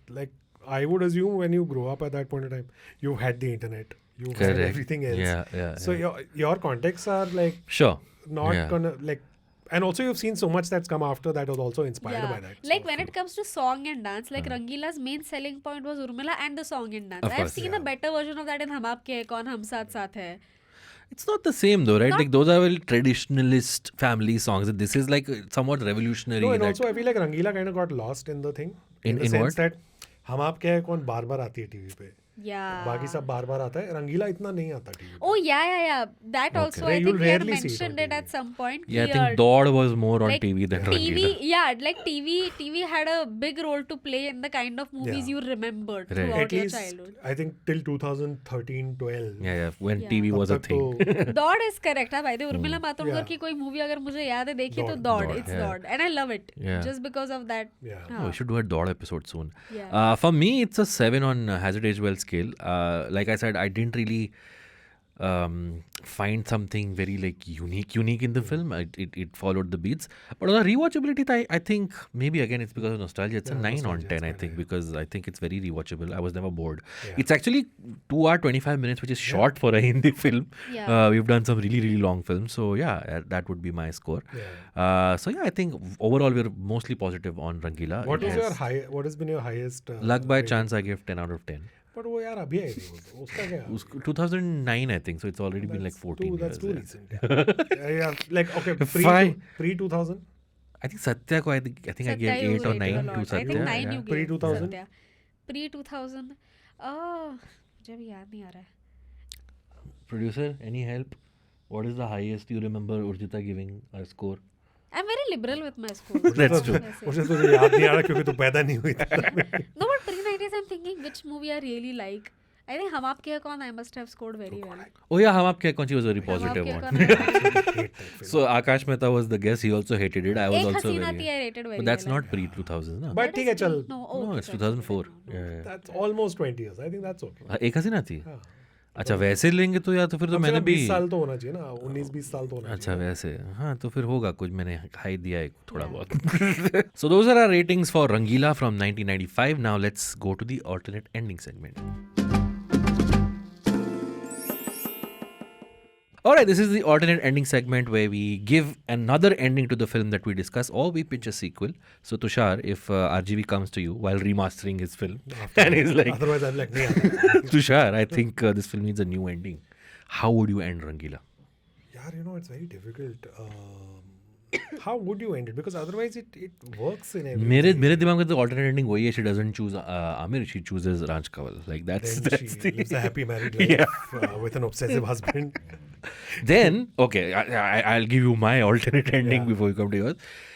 Like I would assume when you grow up at that point in time, you had the internet, you had everything else. Yeah. So your contexts are like not gonna like. And also you've seen so much that's come after that was also inspired by that. Like when it comes to song and dance, like Rangeela's main selling point was Urmila and the song and dance. I've seen a better version of that in Hum Aapke Hai Kaun, Hum Saath Saath Hai. It's not the same though, right? Like those are very traditionalist family songs. This is like somewhat revolutionary. No, and also I feel like Rangeela kind of got lost in the thing. In the sense what? that Hum Aapke Hai Kaun बार-बार आती है TV पे. Yeah. बाकी सब बार-बार आता है. Rangeela इतना नहीं आता टीवी पे. Oh yeah. That also I think we had mentioned it at some point. Yeah, I think Dod was more on TV than Rangeela. Yeah, like TV had a big role to play in the kind of movies you remembered throughout at your least, childhood. I think till 2013-12. Yeah, when TV was a thing. Dod is correct. By the way, Urmila Matondkar की कोई movie अगर मुझे याद है देखी तो Dod. It's Dod, and I love it just because of that. We should do a Dod episode soon. For me, it's a 7 on Has It Aged Well scale. Like I said, I didn't really find something very like unique in the film. It followed the beats, but on the rewatchability, I think maybe again it's because of nostalgia. It's a 9 on 10, I think, because I think it's very rewatchable. I was never bored. It's actually 2 hours 25 minutes, which is short for a Hindi film. We've done some really long films, so that would be my score. So I think overall we're mostly positive on Rangeela. What has been your highest? Luck by chance, I give 10 out of 10. But वो यार अभी आई थी वो उसका क्या? 2009 I think, so it's already been like 14 years. That's too recent. Yeah, like okay, pre 2000. I think Satya ko I think I gave 8 or 9 to Satya. I think 9 you pre gave 2000. Satya. Pre 2000. मुझे भी याद नहीं आ रहा है. Producer, any help? What is the highest you remember Urjita giving a score? I'm very liberal with my score. That's true. मुझे तो याद नहीं आ रहा क्योंकि तू पैदा नहीं हुई थी. No, but pre-90s I'm thinking which movie I really like. I think Hum Aapke Hai Kaun I must have scored very well. Oh yeah, Hum Aapke Hai Kaun, she was very positive one. So Akash Mehta was the guest. He also hated it. I was also very. I rated very But that's well. not pre 2000, no? But ठीक है चल. No, it's 2004. Yeah. That's almost 20 years. I think that's okay. एक हसीना थी. अच्छा वैसे लेंगे तो या तो फिर तो मैंने भी 20 साल तो होना चाहिए ना 19-20 साल तो होना अच्छा वैसे हाँ तो फिर होगा कुछ मैंने हाई दिया है थोड़ा बहुत So those are our ratings for Rangeela from 1995. Now let's go to the alternate ending segment. Alright, this is the alternate ending segment where we give another ending to the film that we discuss or we pitch a sequel. So Tushar, if RGV comes to you while remastering his film and he's like, otherwise I'm like, Tushar, I think this film needs a new ending. How would you end Rangeela? Yeah, it's very difficult. How would you end it? Because otherwise it works in everything. मेरे दिमाग में तो alternate ending वही है. She doesn't choose Aamir, she chooses Ram Gopal. Like that's she lives a happy married life with an obsessive husband. Then okay, I'll give you my alternate ending before you come to yours.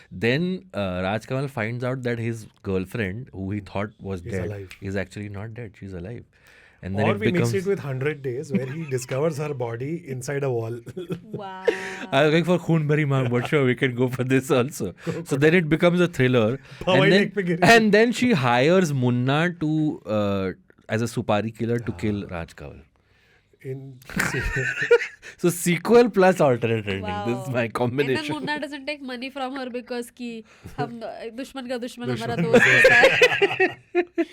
Then Raj Kamal finds out that his girlfriend, who he thought was dead, is actually not dead. She's alive. And then or we mix it with 100 Days where he discovers her body inside a wall. Wow. I was going for Khoon Bhari Maang, but sure, we can go for this also. So then it becomes a thriller. And then she hires Munna to as a supari killer to kill Raj Kamal. So sequel plus alternate ending. Wow. This is my combination. And then Munna doesn't take money from her because ki hum दुश्मन का दुश्मन हमारा दोस्त होता है.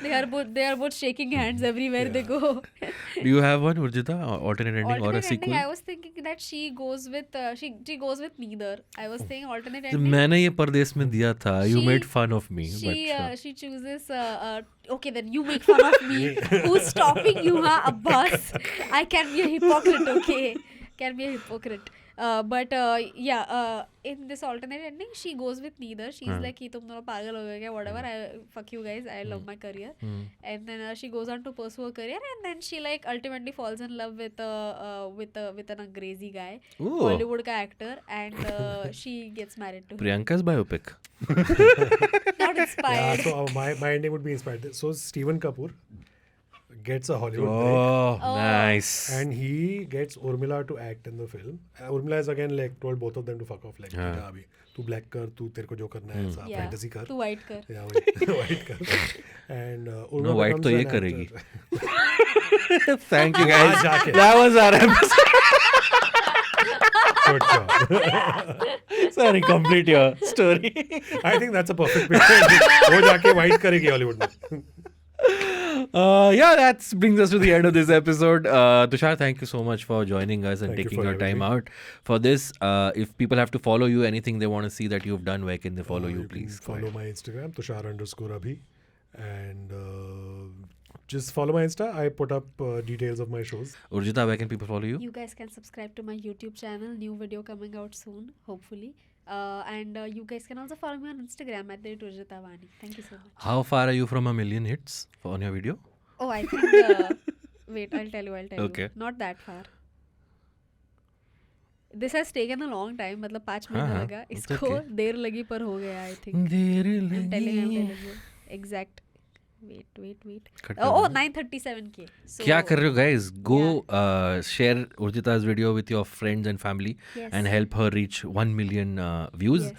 They are both shaking hands everywhere they go. Do you have one, Urjita? Alternate ending or a sequel? I was thinking that she goes with she goes with neither. I was saying alternate So ending. मैंने ये परदेश में दिया था. You made fun of me. She chooses. Okay, then you make fun of me. Who's stopping you, huh, Abbas? I can be a hypocrite. Okay, can be a hypocrite. But in this alternate ending, she goes with neither. She's like, "Ki tum dono pagal ho gaye kya? Whatever. Fuck you guys. I love my career." And then she goes on to pursue her career, and then she like ultimately falls in love with an Angrezi guy, Bollywood ka actor, and she gets married to him. Priyanka's biopic. Not inspired. So my ending would be inspired. So Stephen Kapoor gets a Hollywood break. Nice. And he gets Urmila to act in the film. Urmila is again like told both of them to fuck off. Like, abhi, tu black kar, tu tere ko jo karna hai, aisa fantasy kar. Tu white kar. Yeah, white kar. And Urmila no, white to ye actor. karegi. Thank you guys. That was our episode. Good job. Sorry, complete your story. I think that's a perfect picture. वो जाके white करेगी Hollywood में. Yeah, that brings us to the end of this episode. Tushar, thank you so much for joining us and Thank you taking for your time having out for this. If people have to follow you, anything they want to see that you've done, where can they follow you, You please? can follow my Instagram, Tushar_Abhi. And just follow my Insta. I put up details of my shows. Urjita, where can people follow you? You guys can subscribe to my YouTube channel. New video coming out soon, hopefully. And you guys can also follow me on Instagram at @Urjitavani. Thank you so much. How far are you from 1 million hits on your video? Oh, I think. Wait, I'll tell you. Okay. Not that far. This has taken a long time. मतलब 5 महीना हाँ, लगा. it's इसको okay. देर लगी पर हो गया. I think. There I'm telling लगी. you. Exact. Wait. Cut Oh, कर दो. 937K. So, क्या कर रहे हो guys? Go share Urjita's video with your friends and family Yes. and help her reach 1 million views. Yes.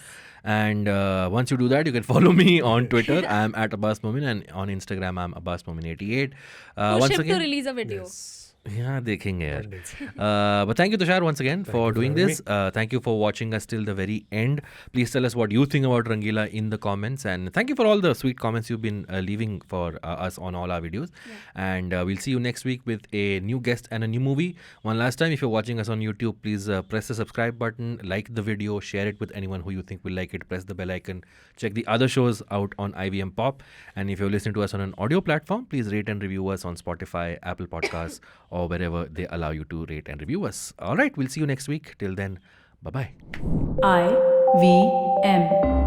And once you do that, you can follow me on Twitter. I'm at Abbas Momin, and on Instagram I'm AbbasMomin88. Push Once him to again, release a video. Yes. yeah, देखेंगे यार. One day. But thank you, Tushar, once again for you for doing having this. Thank you for watching us till the very end. Please tell us what you think about Rangeela in the comments. And thank you for all the sweet comments you've been leaving for us on all our videos. And we'll see you next week with a new guest and a new movie. One last time, if you're watching us on YouTube, please press the subscribe button, like the video, share it with anyone who you think will like it, press the bell icon, check the other shows out on IVM Pop. And if you're listening to us on an audio platform, please rate and review us on Spotify, Apple Podcasts, or wherever they allow you to rate and review us. All right, we'll see you next week. Till then, bye-bye. IVM.